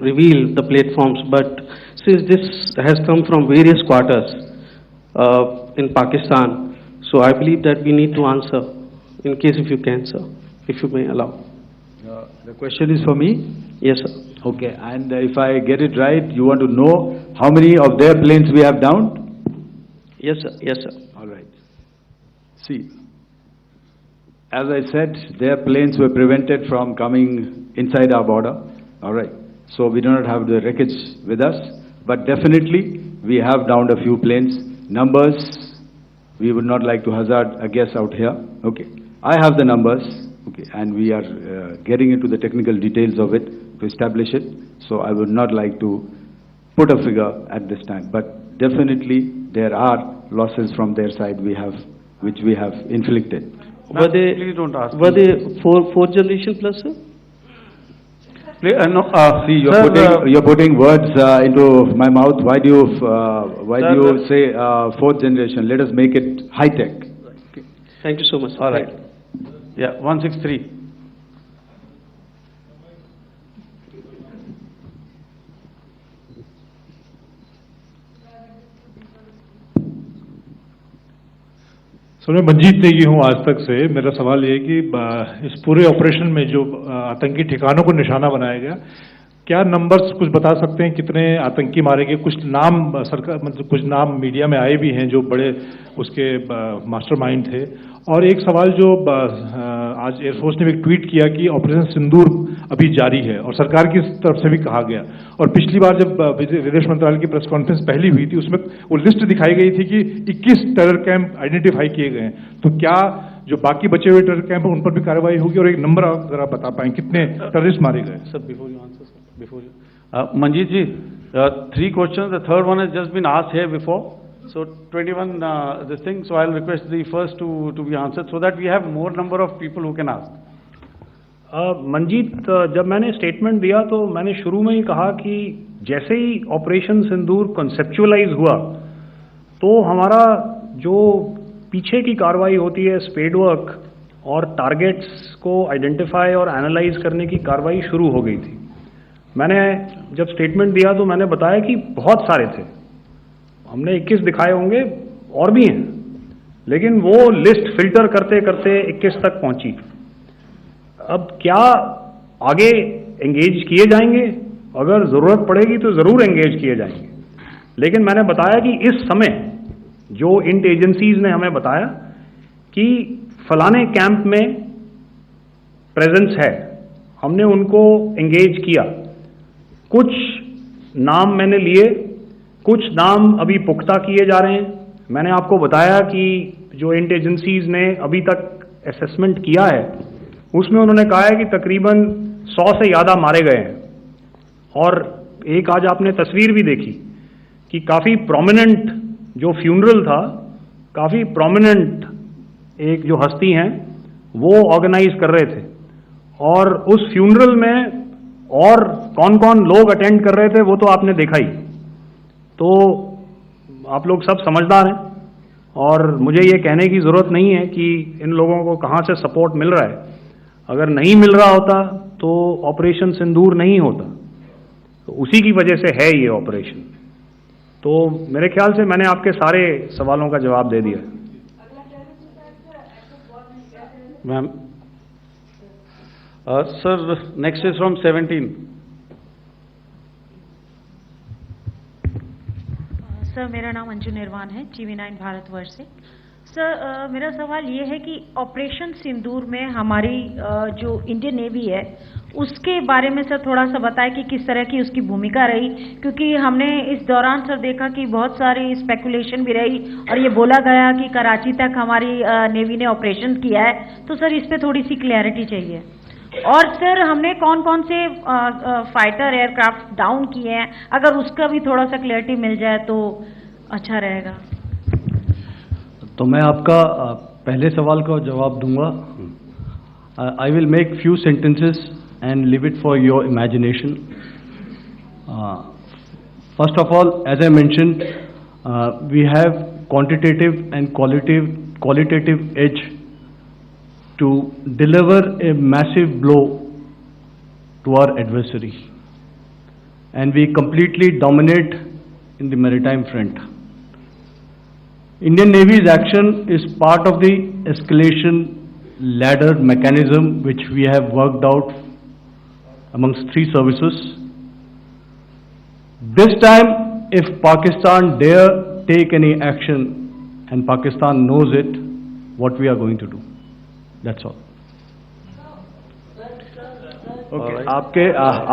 G: reveal the platforms, but since this has come from various quarters in Pakistan, so I believe that we need to answer, in case if you can, sir, if you may allow.
B: The question is for me?
G: Yes, sir.
B: Okay, and if I get it right, you want to know how many of their planes we have downed?
G: Yes, sir. Yes, sir.
B: All right. See, as I said, their planes were prevented from coming inside our border. All right. So we do not have the wreckage with us, but definitely we have downed a few planes. Numbers, we would not like to hazard a guess out here. Okay. I have the numbers. Okay, and we are getting into the technical details of it to establish it. So I would not like to put a figure at this time, but definitely there are losses from their side which we have inflicted.
G: Were they,
F: please don't ask.
G: Were they fourth generation plus, sir?
B: See, you're putting words into my mouth. Why do you say fourth generation? Let us make it high tech.
G: Okay. Thank you so much.
F: All right. Yeah, 163.
I: Sir, मैं मंजीत नेगी हूँ आज तक से। मेरा सवाल ये है कि इस पूरे ऑपरेशन में जो आतंकी ठिकानों को निशाना बनाया गया, क्या नंबर्स कुछ बता सकते हैं कितने आतंकी मारे गए? कुछ नाम सरकार मतलब कुछ नाम मीडिया में आए भी हैं जो बड़े उसके मास्टरमाइंड थे। और एक सवाल जो आज एयरफोर्स ने भी ट्वीट किया कि ऑपरेशन सिंदूर अभी जारी है और सरकार की तरफ से भी कहा गया। और पिछली बार जब विदेश मंत्रालय की प्रेस कॉन्फ्रेंस पहली हुई थी उसमें वो लिस्ट दिखाई गई थी कि 21 टेरर कैंप आइडेंटिफाई किए गए हैं। तो क्या जो बाकी बचे हुए टेरर कैंप उन पर भी कार्रवाई होगी? और एक नंबर अगर आप बता पाएं कितने टेररिस्ट मारे गए?
F: Sir, before you answer, sir, before you. Manjeet ji, 3 questions. The third one has just been asked here before. So 21 this thing. So I'll request the first to be answered so that we have more number of people who can ask.
A: Manjeet, जब मैंने statement दिया तो मैंने शुरू में ही कहा कि जैसे ही ऑपरेशन सिंदूर कॉन्सेप्चुअलाइज हुआ तो हमारा जो पीछे की कार्रवाई होती है स्पेड वर्क और टारगेट्स को आइडेंटिफाई और एनालाइज करने की कार्रवाई शुरू हो गई थी। मैंने जब स्टेटमेंट दिया तो मैंने बताया कि बहुत सारे थे, हमने 21 दिखाए होंगे और भी हैं, लेकिन वो लिस्ट फिल्टर करते करते 21 तक पहुंची। अब क्या आगे एंगेज किए जाएंगे? अगर ज़रूरत पड़ेगी तो ज़रूर एंगेज किए जाएंगे, लेकिन मैंने बताया कि इस समय जो इंट एजेंसीज ने हमें बताया कि फलाने कैंप में प्रेजेंस है, हमने उनको एंगेज किया। कुछ नाम मैंने लिए, कुछ नाम अभी पुख्ता किए जा रहे हैं। मैंने आपको बताया कि जो इंट एजेंसीज ने अभी तक असेसमेंट किया है उसमें उन्होंने कहा है कि तकरीबन 100 से ज़्यादा मारे गए हैं। और एक आज आपने तस्वीर भी देखी कि काफ़ी प्रोमिनेंट जो फ्यूनरल था, काफ़ी प्रोमिनेंट एक जो हस्ती हैं वो ऑर्गेनाइज कर रहे थे और उस फ्यूनरल में और कौन कौन लोग अटेंड कर रहे थे वो तो आपने देखा ही। तो आप लोग सब समझदार हैं और मुझे ये कहने की ज़रूरत नहीं है कि इन लोगों को कहाँ से सपोर्ट मिल रहा है। अगर नहीं मिल रहा होता तो ऑपरेशन सिंदूर नहीं होता, तो उसी की वजह से है ये ऑपरेशन। तो मेरे ख्याल से मैंने आपके सारे सवालों का जवाब दे दिया।
F: Ma'am sir, next is from 17।
J: Sir, मेरा नाम अंजू निर्वाण है, TV9 भारतवर्ष से। सर, मेरा सवाल ये है कि ऑपरेशन सिंदूर में हमारी जो इंडियन नेवी है उसके बारे में सर थोड़ा सा बताएं कि किस तरह की उसकी भूमिका रही, क्योंकि हमने इस दौरान सर देखा कि बहुत सारी स्पेकुलेशन भी रही और ये बोला गया कि कराची तक हमारी नेवी ने ऑपरेशन किया है। तो सर इस पे थोड़ी सी क्लैरिटी चाहिए। और सर हमने कौन कौन से फाइटर एयरक्राफ्ट डाउन किए हैं, अगर उसका भी थोड़ा सा क्लैरिटी मिल जाए तो अच्छा रहेगा।
C: तो मैं आपका पहले सवाल का जवाब दूंगा। I will make few sentences and leave it for your imagination. First of all, as I mentioned, we have quantitative and qualitative edge to deliver a massive blow to our adversary, and we completely dominate in the maritime front. Indian Navy's action is part of the escalation ladder mechanism which we have worked out amongst three services. This time, if Pakistan dare take any action, and Pakistan knows it, what we are going to do. That's all.
B: Okay.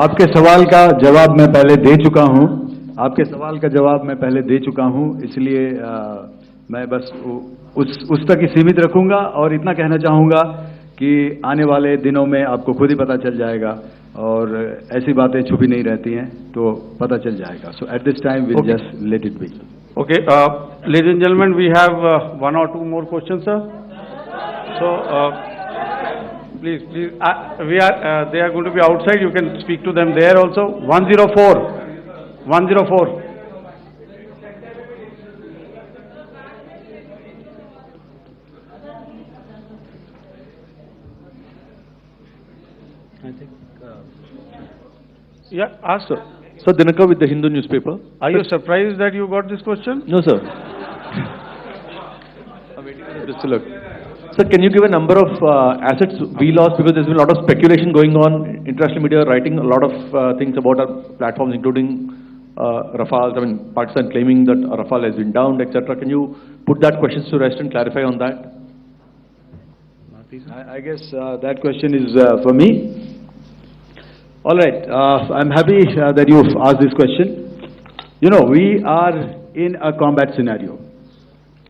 B: आपके सवाल का जवाब मैं पहले दे चुका हूं। आपके सवाल का जवाब मैं पहले दे चुका हूं, इसलिए मैं बस उस तक ही सीमित रखूंगा और इतना कहना चाहूंगा कि आने वाले दिनों में आपको खुद ही पता चल जाएगा और ऐसी बातें छुपी नहीं रहती हैं, तो पता चल जाएगा। So at this time we'll just let it be.
F: Okay, ladies and gentlemen, we have one or two more questions, sir. So, please, they are going to be outside. You can speak to them there also. 104, 104.
K: I think.
F: Yeah, ask sir.
K: Sir, Dinakar with the Hindu newspaper.
F: Are you surprised that you got this question?
K: No, sir. I'm waiting for this to look. Sir, can you give a number of assets we lost, because there's been a lot of speculation going on, international media writing a lot of things about our platforms, including Rafale. I mean, Pakistan claiming that Rafale has been downed, etc. Can you put that question to rest and clarify on that?
B: I guess that question is for me. All right, I'm happy that you've asked this question. You know, we are in a combat scenario,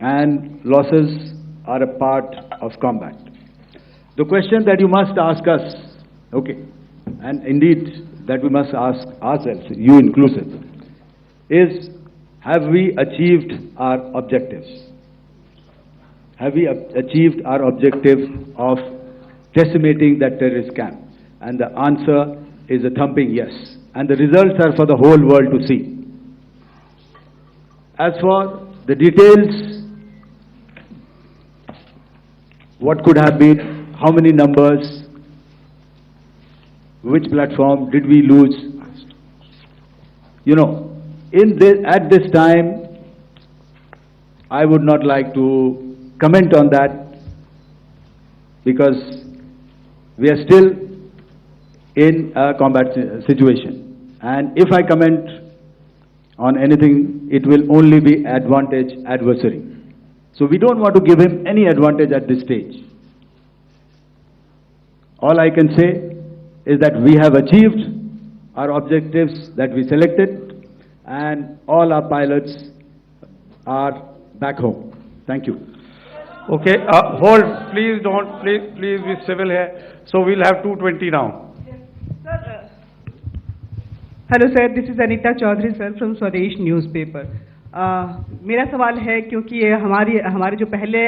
B: and losses are a part of combat. The question that you must ask us, okay, and indeed that we must ask ourselves, you inclusive, is have we achieved our objectives? Have we achieved our objective of decimating that terrorist camp? And the answer is a thumping yes. And the results are for the whole world to see. As for the details, what could have been, how many numbers, which platform did we lose? You know, at this time, I would not like to comment on that, because we are still in a combat situation. And if I comment on anything, it will only be advantage adversary. So we don't want to give him any advantage at this stage. All I can say is that we have achieved our objectives that we selected, and all our pilots are back home. Thank you.
F: Okay, hold. Please don't. Please be civil here. So we'll have 220 now.
L: Hello sir, this is Anita Chaudhary sir from Swadesh newspaper. मेरा सवाल है, क्योंकि ये हमारे जो पहले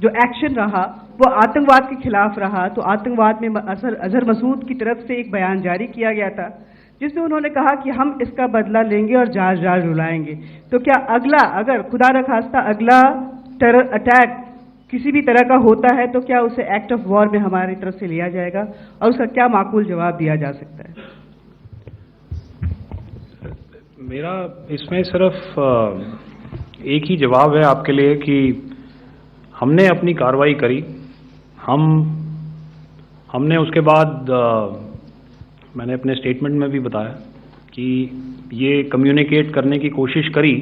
L: जो action रहा वो आतंकवाद के खिलाफ रहा। तो आतंकवाद में अजहर मसूद की तरफ से एक बयान जारी किया गया था जिसमें उन्होंने कहा कि हम इसका बदला लेंगे और जहाज जहाज रुलाएंगे। तो क्या अगला, अगर खुदा न खास्ता अगला टेरर अटैक किसी भी तरह का होता है तो क्या उसे एक्ट ऑफ वॉर में हमारी तरफ से लिया जाएगा और उसका क्या माकूल जवाब दिया जा सकता है?
A: मेरा इसमें सिर्फ एक ही जवाब है आपके लिए कि हमने अपनी कार्रवाई करी। हमने उसके बाद मैंने अपने स्टेटमेंट में भी बताया कि ये कम्युनिकेट करने की कोशिश करी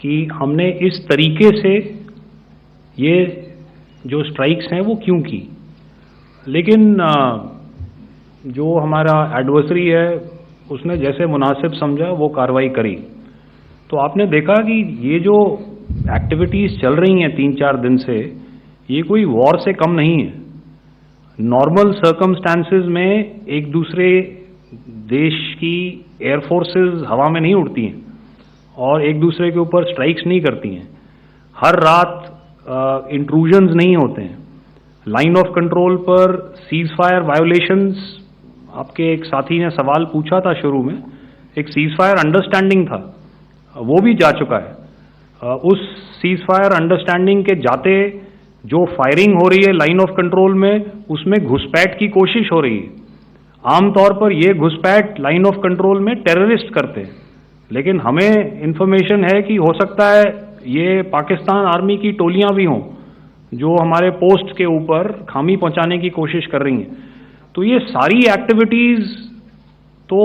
A: कि हमने इस तरीके से ये जो स्ट्राइक्स हैं वो क्यों की। लेकिन जो हमारा एडवर्सरी है उसने जैसे मुनासिब समझा वो कार्रवाई करी। तो आपने देखा कि ये जो एक्टिविटीज़ चल रही हैं 3-4 दिन से, ये कोई वॉर से कम नहीं है। नॉर्मल सर्कमस्टांसेस में एक दूसरे देश की एयरफोर्सेस हवा में नहीं उड़ती हैं और एक दूसरे के ऊपर स्ट्राइक्स नहीं करती हैं। हर रात इंट्रूजन्स नहीं होते हैं। लाइन ऑफ कंट्रोल पर सीज फायर वायोलेशंस, आपके एक साथी ने सवाल पूछा था शुरू में, एक सीज फायर अंडरस्टैंडिंग था, वो भी जा चुका है। उस सीज फायर अंडरस्टैंडिंग के जाते जो फायरिंग हो रही है लाइन ऑफ कंट्रोल में, उसमें घुसपैठ की कोशिश हो रही है। आमतौर पर ये घुसपैठ लाइन ऑफ कंट्रोल में टेररिस्ट करते हैं, लेकिन हमें इंफॉर्मेशन है कि हो सकता है ये पाकिस्तान आर्मी की टोलियां भी हों जो हमारे पोस्ट के ऊपर खामी पहुंचाने की कोशिश कर रही हैं। तो ये सारी एक्टिविटीज तो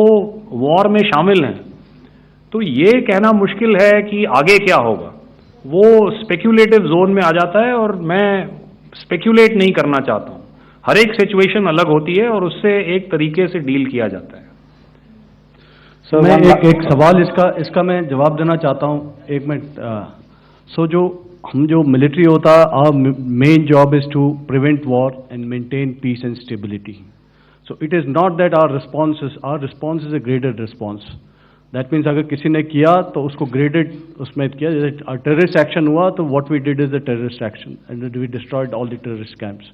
A: वॉर में शामिल हैं। तो ये कहना मुश्किल है कि आगे क्या होगा, वो स्पेक्यूलेटिव जोन में आ जाता है और मैं स्पेक्यूलेट नहीं करना चाहता हूं। हर एक सिचुएशन अलग होती है और उससे एक तरीके से डील किया जाता है।
C: सर मैं एक सवाल इसका मैं जवाब देना चाहता हूं, 1 मिनट। सो जो मिलिट्री होता है, our main job is to prevent war and maintain peace and stability. So it is not that our response is a graded response. That means अगर किसी ने किया तो उसको ग्रेडेड उसमें किया। जैसे टेररिस्ट एक्शन हुआ तो what we did is the terrorist action and we destroyed all the terrorist camps.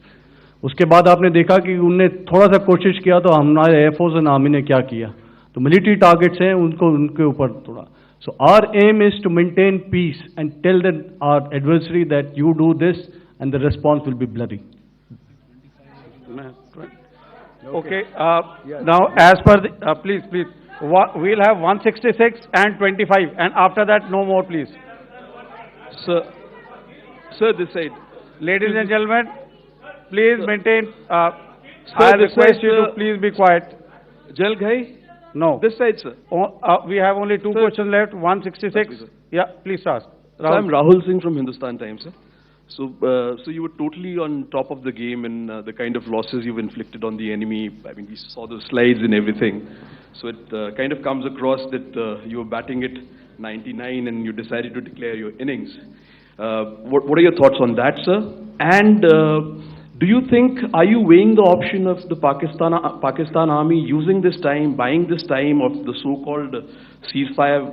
C: उसके बाद आपने देखा कि उनने थोड़ा सा कोशिश किया तो हमारे एयरफोर्स एंड आर्मी ने क्या किया, तो मिलिट्री टारगेट्स हैं उनके ऊपर थोड़ा। So our aim is to maintain peace and tell that our adversary that you do this and the response will be bloody.
F: Okay, now as per the, please, we'll have 166 and 25, and after that, no more, please.
K: Sir, this side.
F: Ladies and gentlemen, please maintain, I request you to please be quiet.
K: Jal Ghai?
F: No.
K: This side, sir.
F: We have only 2 questions left, 166. Yeah, please ask.
K: So I'm Rahul Singh from Hindustan Times, sir. So you were totally on top of the game in the kind of losses you've inflicted on the enemy. I mean, we saw the slides and everything. So it kind of comes across that you were batting it 99 and you decided to declare your innings. What are your thoughts on that, sir? And do you think, are you weighing the option of the Pakistan Army using this time, buying this time of the so-called ceasefire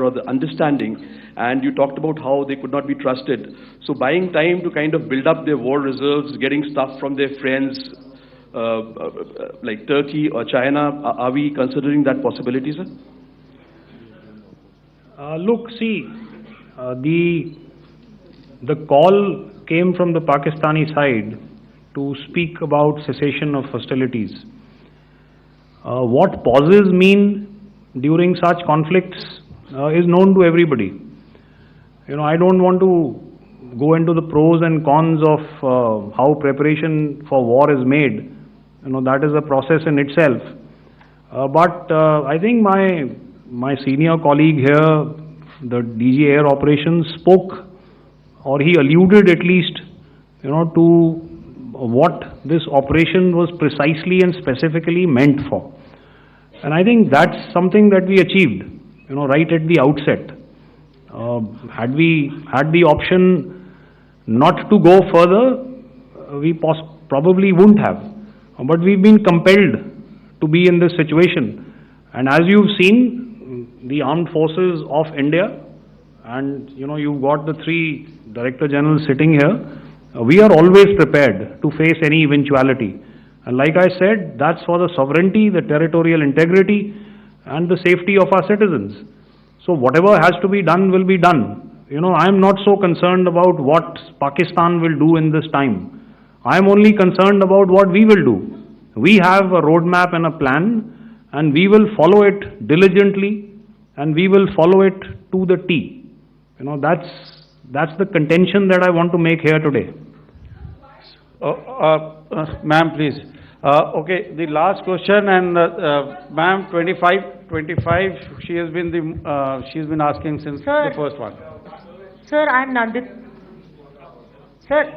K: or the understanding? And you talked about how they could not be trusted. So buying time to kind of build up their war reserves, getting stuff from their friends like Turkey or China, are we considering that possibility, sir?
A: Look, see, the call came from the Pakistani side to speak about cessation of hostilities. What pauses mean during such conflicts is known to everybody. You know, I don't want to go into the pros and cons of how preparation for war is made. You know, that is a process in itself. But I think my senior colleague here, the DG Air Operations, spoke, or he alluded at least, you know, to what this operation was precisely and specifically meant for. And I think that's something that we achieved, you know, right at the outset. Had we had the option not to go further, we probably wouldn't have. But we've been compelled to be in this situation. And as you've seen, the armed forces of India and you've got the 3 Director Generals sitting here. We are always prepared to face any eventuality. And like I said, that's for the sovereignty, the territorial integrity, and the safety of our citizens. So whatever has to be done will be done. I'm not so concerned about what Pakistan will do in this time. I'm only concerned about what we will do. We have a roadmap and a plan, and we will follow it diligently, and we will follow it to the T. That's the contention that I want to make here today.
F: Ma'am, please. Okay, the last question, and ma'am, 25, she has been asking since the first one.
J: Sir, I'm Nandita. Sir.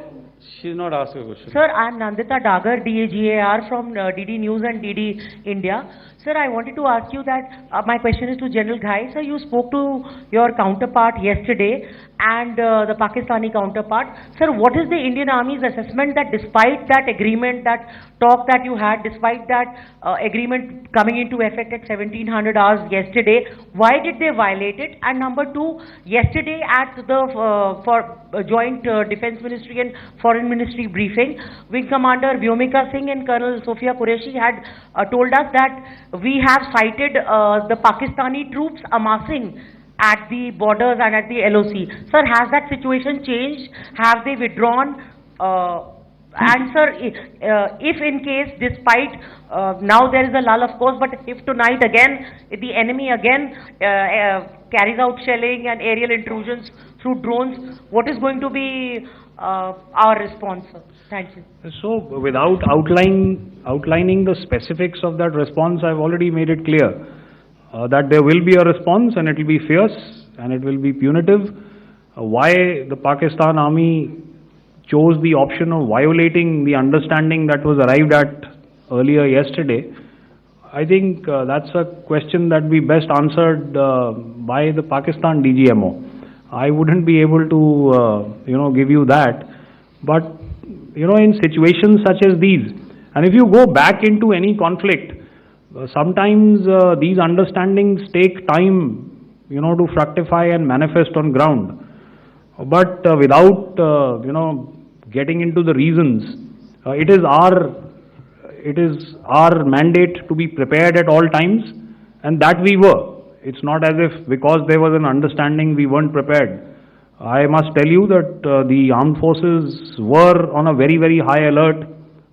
F: She's not asking a question.
J: Sir, I'm Nandita Dagar, DGAR from DD News and DD India. Sir, I wanted to ask you that my question is to General Ghai. Sir, you spoke to your counterpart yesterday and the Pakistani counterpart. Sir, what is the Indian Army's assessment that despite that agreement, that talk that you had, despite that agreement coming into effect at 1700 hours yesterday, why did they violate it? And number 2, yesterday at the Joint Defense Ministry and Foreign Ministry briefing, Wing Commander Vyomika Singh and Colonel Sofia Qureshi had told us that we have cited the Pakistani troops amassing at the borders and at the LOC. Sir, has that situation changed? Have they withdrawn? And sir, if in case, despite now there is a lull, of course, but if tonight again the enemy again carries out shelling and aerial intrusions through drones, what is going to be our response, sir? Thank you.
A: So, without outlining the specifics of that response, I've already made it clear that there will be a response, and it will be fierce and it will be punitive. Why the Pakistan Army chose the option of violating the understanding that was arrived at earlier yesterday, I think that's a question that we best answered by the Pakistan DGMO. I wouldn't be able to, give you that. But, in situations such as these, and if you go back into any conflict, sometimes these understandings take time, to fructify and manifest on ground. But without, getting into the reasons, it is our mandate to be prepared at all times, and that we were. It's not as if because there was an understanding we weren't prepared. I must tell you that the armed forces were on a very, very high alert,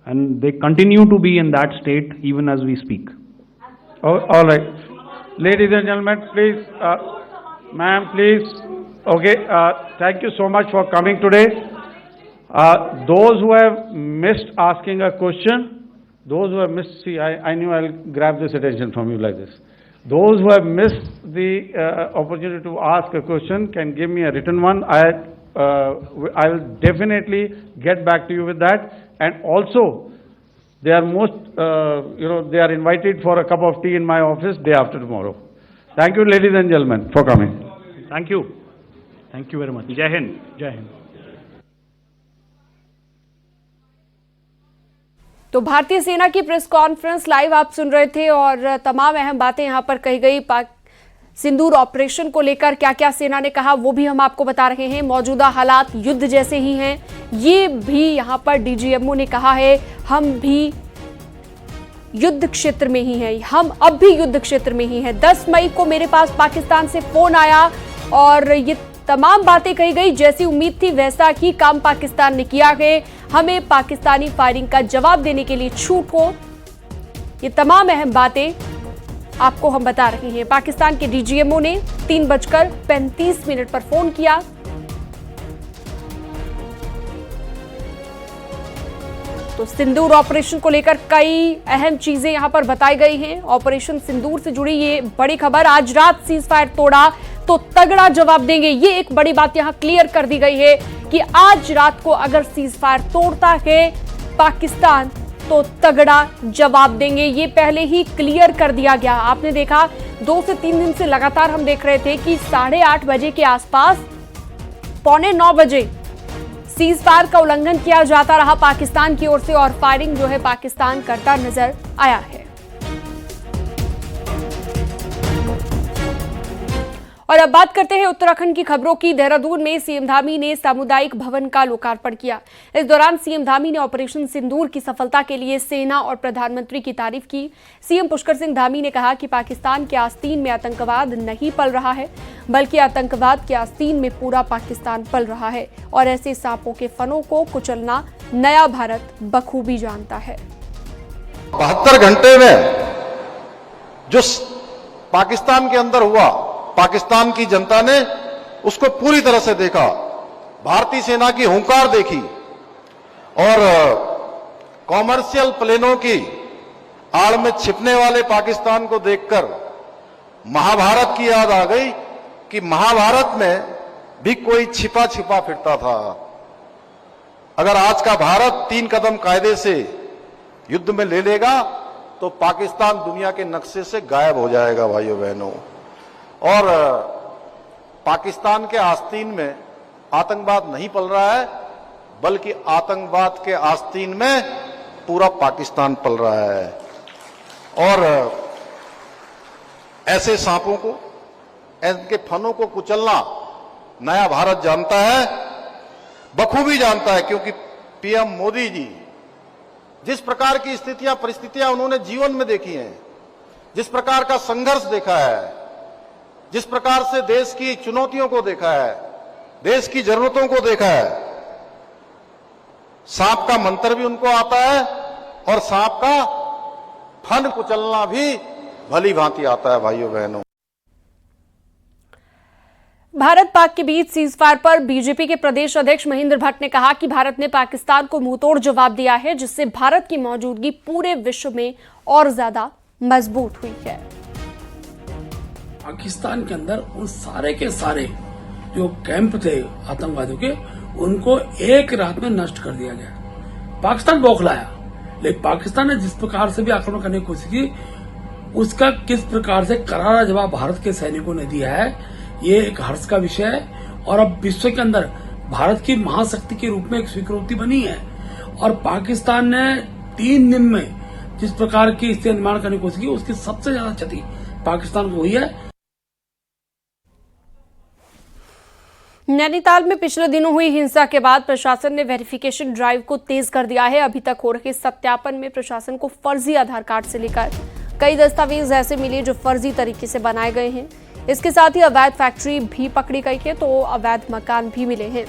A: and they continue to be in that state even as we speak.
F: All right. Ladies and gentlemen, please, ma'am, please. Okay, thank you so much for coming today. Those who have missed asking a question, see, I knew I'll grab this attention from you like this. Those who have missed the opportunity to ask a question can give me a written one. I will definitely get back to you with that. And also, they are they are invited for a cup of tea in my office day after tomorrow. Thank you, ladies and gentlemen, for coming.
A: Thank you.
C: Thank you very much.
A: Jai Hind.
C: Jai Hind.
M: तो भारतीय सेना की press conference live आप सुन रहे थे और तमाम अहम बातें यहां पर कही गई। सिंदूर ऑपरेशन को लेकर क्या क्या सेना ने कहा वो भी हम आपको बता रहे हैं। मौजूदा हालात युद्ध जैसे ही हैं, ये भी यहां पर डीजीएमओ ने कहा है। हम भी युद्ध क्षेत्र में ही हैं, हम अब भी युद्ध क्षेत्र में ही हैं। 10 मई को मेरे पास पाकिस्तान से फोन आया और ये तमाम बातें कही गई। जैसी उम्मीद थी वैसा ही काम पाकिस्तान ने किया है। हमें पाकिस्तानी फायरिंग का जवाब देने के लिए छूट हो। ये तमाम अहम बातें आपको हम बता रहे हैं। पाकिस्तान के डीजीएमओ ने 3:35 पर फोन किया। तो सिंदूर ऑपरेशन को लेकर कई अहम चीजें यहां पर बताई गई हैं। ऑपरेशन सिंदूर से जुड़ी ये बड़ी खबर, आज रात सीज फायर तोड़ा तो तगड़ा जवाब देंगे। ये एक बड़ी बात यहां क्लियर कर दी गई है कि आज रात को अगर सीज फायर तोड़ता है पाकिस्तान तो तगड़ा जवाब देंगे। ये पहले ही क्लियर कर दिया गया। आपने देखा 2 से 3 दिन से लगातार हम देख रहे थे कि 8:30 बजे के आसपास, 8:45 बजे सीज फायर का उल्लंघन किया जाता रहा पाकिस्तान की ओर से और फायरिंग जो है पाकिस्तान करता नजर आया है। और अब बात करते हैं उत्तराखंड की खबरों की। देहरादून में सीएम धामी ने सामुदायिक भवन का लोकार्पण किया। इस दौरान सीएम धामी ने ऑपरेशन सिंदूर की सफलता के लिए सेना और प्रधानमंत्री की तारीफ की। सीएम पुष्कर सिंह धामी ने कहा कि पाकिस्तान के आस्तीन में आतंकवाद नहीं पल रहा है, बल्कि आतंकवाद के आस्तीन में पूरा पाकिस्तान पल रहा है और ऐसे सांपों के फनों को कुचलना नया भारत बखूबी जानता है।
N: 72 घंटे में जो पाकिस्तान के अंदर हुआ, पाकिस्तान की जनता ने उसको पूरी तरह से देखा, भारतीय सेना की हुंकार देखी और कॉमर्शियल प्लेनों की आड़ में छिपने वाले पाकिस्तान को देखकर महाभारत की याद आ गई कि महाभारत में भी कोई छिपा छिपा फिरता था। अगर आज का भारत 3 कदम कायदे से युद्ध में ले लेगा तो पाकिस्तान दुनिया के नक्शे से गायब हो जाएगा भाइयों बहनों। और पाकिस्तान के आस्तीन में आतंकवाद नहीं पल रहा है, बल्कि आतंकवाद के आस्तीन में पूरा पाकिस्तान पल रहा है। और ऐसे सांपों को, इनके फनों को कुचलना नया भारत जानता है, बखूबी जानता है, क्योंकि पीएम मोदी जी जिस प्रकार की स्थितियां परिस्थितियां उन्होंने जीवन में देखी हैं, जिस प्रकार का संघर्ष देखा है, जिस प्रकार से देश की चुनौतियों को देखा है, देश की जरूरतों को देखा है, सांप का मंत्र भी उनको आता है और सांप का फन कुचलना भी भली भांति आता है भाइयों बहनों।
M: भारत पाक के बीच सीजफायर पर बीजेपी के प्रदेश अध्यक्ष महेंद्र भट्ट ने कहा कि भारत ने पाकिस्तान को मुंहतोड़ जवाब दिया है, जिससे भारत की मौजूदगी पूरे विश्व में और ज्यादा मजबूत हुई है।
O: पाकिस्तान के अंदर उन सारे के सारे जो कैंप थे आतंकवादियों के, उनको एक रात में नष्ट कर दिया गया। पाकिस्तान बौखलाया, लेकिन पाकिस्तान ने जिस प्रकार से भी आक्रमण करने की कोशिश की, उसका किस प्रकार से करारा जवाब भारत के सैनिकों ने दिया है, ये एक हर्ष का विषय है। और अब विश्व के अंदर भारत की महाशक्ति के रूप में एक स्वीकृति बनी है। और पाकिस्तान ने 3 दिन में जिस प्रकार की स्थिति निर्माण करने की कोशिश की, उसकी सबसे ज्यादा क्षति पाकिस्तान को हुई है।
M: नैनीताल में पिछले दिनों हुई हिंसा के बाद प्रशासन ने वेरिफिकेशन ड्राइव को तेज कर दिया है। अभी तक हो रहे सत्यापन में प्रशासन को फर्जी आधार कार्ड से लेकर कई दस्तावेज ऐसे मिले जो फर्जी तरीके से बनाए गए हैं। इसके साथ ही अवैध फैक्ट्री भी पकड़ी गई है, तो अवैध मकान भी मिले हैं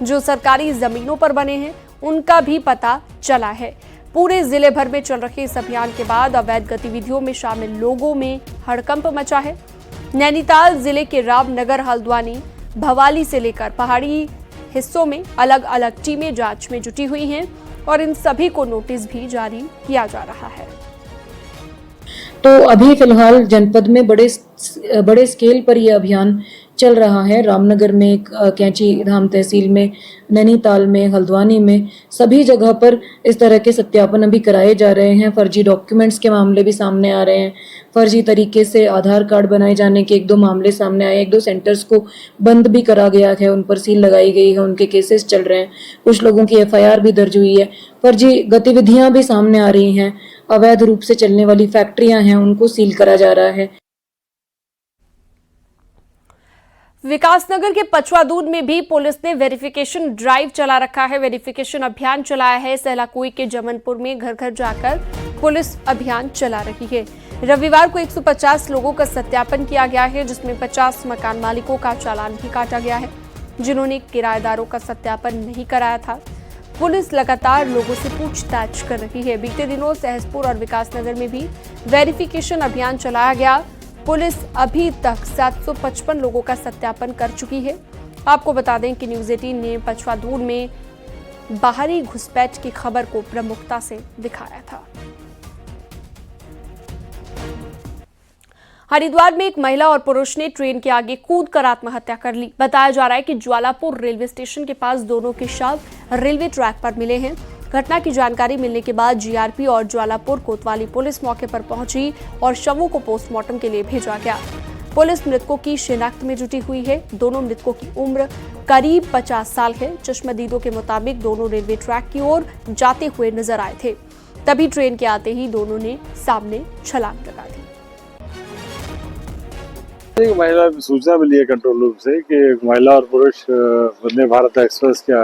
M: जो सरकारी जमीनों पर बने हैं, उनका भी पता चला है। पूरे जिले भर में चल रहे इस अभियान के बाद अवैध गतिविधियों में शामिल लोगों में हड़कंप मचा है। नैनीताल जिले के रामनगर, हल्द्वानी, भवाली से लेकर पहाड़ी हिस्सों में अलग अलग टीमें जांच में जुटी हुई हैं और इन सभी को नोटिस भी जारी किया जा रहा है।
P: तो अभी फिलहाल जनपद में बड़े स्केल पर यह अभियान चल रहा है। रामनगर में, कैंची धाम तहसील में, नैनीताल में, हल्द्वानी में, सभी जगह पर इस तरह के सत्यापन अभी कराए जा रहे हैं। फर्जी डॉक्यूमेंट्स के मामले भी सामने आ रहे हैं। फर्जी तरीके से आधार कार्ड बनाए जाने के 1-2 मामले सामने आए। 1-2 सेंटर्स को बंद भी करा गया है, उन पर सील लगाई गई है, उनके केसेस चल रहे हैं। कुछ लोगों की FIR भी दर्ज हुई है। फर्जी गतिविधियां भी सामने आ रही हैं। अवैध रूप से चलने वाली फैक्ट्रियां हैं, उनको सील करा जा रहा है।
M: विकासनगर के पचवादून में भी पुलिस ने वेरिफिकेशन ड्राइव चला रखा है, वेरिफिकेशन अभियान चलाया है। सहलाकुई के जमनपुर में घर घर जाकर पुलिस अभियान चला रही है। रविवार को 150 लोगों का सत्यापन किया गया है, जिसमें 50 मकान मालिकों का चालान भी काटा गया है, जिन्होंने किराएदारों का सत्यापन नहीं कराया था। पुलिस लगातार लोगों से पूछताछ कर रही है। बीते दिनों सहसपुर और विकासनगर में भी वेरिफिकेशन अभियान चलाया गया। पुलिस अभी तक 755 लोगों का सत्यापन कर चुकी है। आपको बता दें कि न्यूज़ 18 ने पचवादून में बाहरी घुसपैठ की खबर को प्रमुखता से दिखाया था। हरिद्वार में एक महिला और पुरुष ने ट्रेन के आगे कूदकर आत्महत्या कर ली। बताया जा रहा है कि ज्वालापुर रेलवे स्टेशन के पास दोनों के शव रेलवे ट्रैक पर मिले हैं। घटना की जानकारी मिलने के बाद GRP और ज्वालापुर कोतवाली पुलिस मौके पर पहुंची और शवों को पोस्टमार्टम के लिए भेजा गया। पुलिस मृतकों की शिनाख्त में जुटी हुई है। दोनों मृतकों की उम्र करीब 50 साल है। चश्मदीदों के मुताबिक दोनों रेलवे ट्रैक की ओर जाते हुए नजर आए थे। तभी ट्रेन के आते ही दोनों ने सामने छलांग लगा दी।
Q: एक महिला सूचना मिली है कंट्रोल रूम से कि एक महिला और पुरुष वंदे भारत एक्सप्रेस के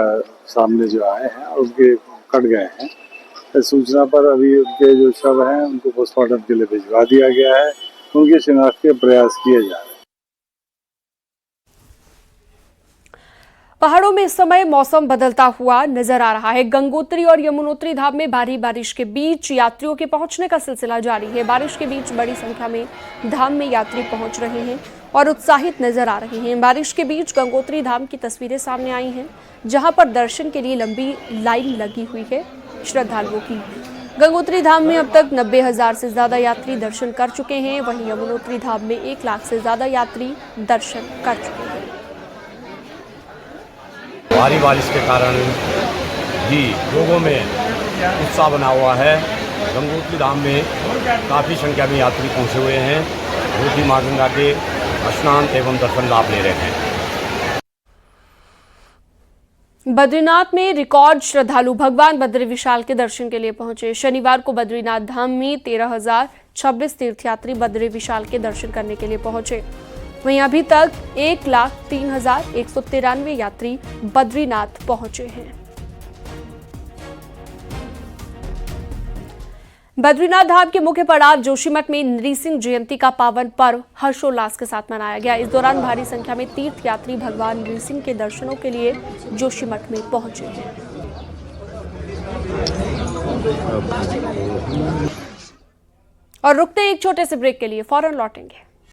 Q: सामने जो आए हैं और उनके कट गए हैं। इस सूचना पर अभी उनके जो शव हैं उनको पोस्टमार्टम के लिए भिजवा दिया गया है। उनकी शिनाख्त के प्रयास किए जा रहे हैं।
M: पहाड़ों में इस समय मौसम बदलता हुआ नजर आ रहा है। गंगोत्री और यमुनोत्री धाम में भारी बारिश के बीच यात्रियों के पहुंचने का सिलसिला जारी है। बारिश के बीच बड़ी संख्या में धाम में यात्री पहुंच रहे हैं और उत्साहित नजर आ रहे हैं। बारिश के बीच गंगोत्री धाम की तस्वीरें सामने आई हैं, जहां पर दर्शन के लिए लंबी लाइन लगी हुई है श्रद्धालुओं की। गंगोत्री धाम में अब तक 90,000 से ज्यादा यात्री दर्शन कर चुके हैं। वहीं यमुनोत्री धाम में 1 लाख से ज्यादा यात्री दर्शन कर चुके हैं।
R: भारी बारिश के कारण भी लोगों में उत्साह बना हुआ है। गंगोत्री धाम में काफ़ी संख्या में यात्री पहुंचे हुए हैं, जो कि मां गंगा के स्नान एवं दर्शन लाभ ले रहे हैं।
M: बद्रीनाथ में रिकॉर्ड श्रद्धालु भगवान बद्री विशाल के दर्शन के लिए पहुंचे। शनिवार को बद्रीनाथ धाम में 13,026 तीर्थयात्री बद्री विशाल के दर्शन करने के लिए पहुंचे। वहीं अभी तक 1,03,193 यात्री बद्रीनाथ पहुंचे हैं। बद्रीनाथ धाम के मुख्य पड़ाव जोशीमठ में नृसिंह जयंती का पावन पर्व हर्षोल्लास के साथ मनाया गया। इस दौरान भारी संख्या में तीर्थयात्री भगवान नृसिंह के दर्शनों के लिए जोशीमठ में पहुंचे हैं। और रुकते एक छोटे से ब्रेक के लिए, फौरन लौटेंगे।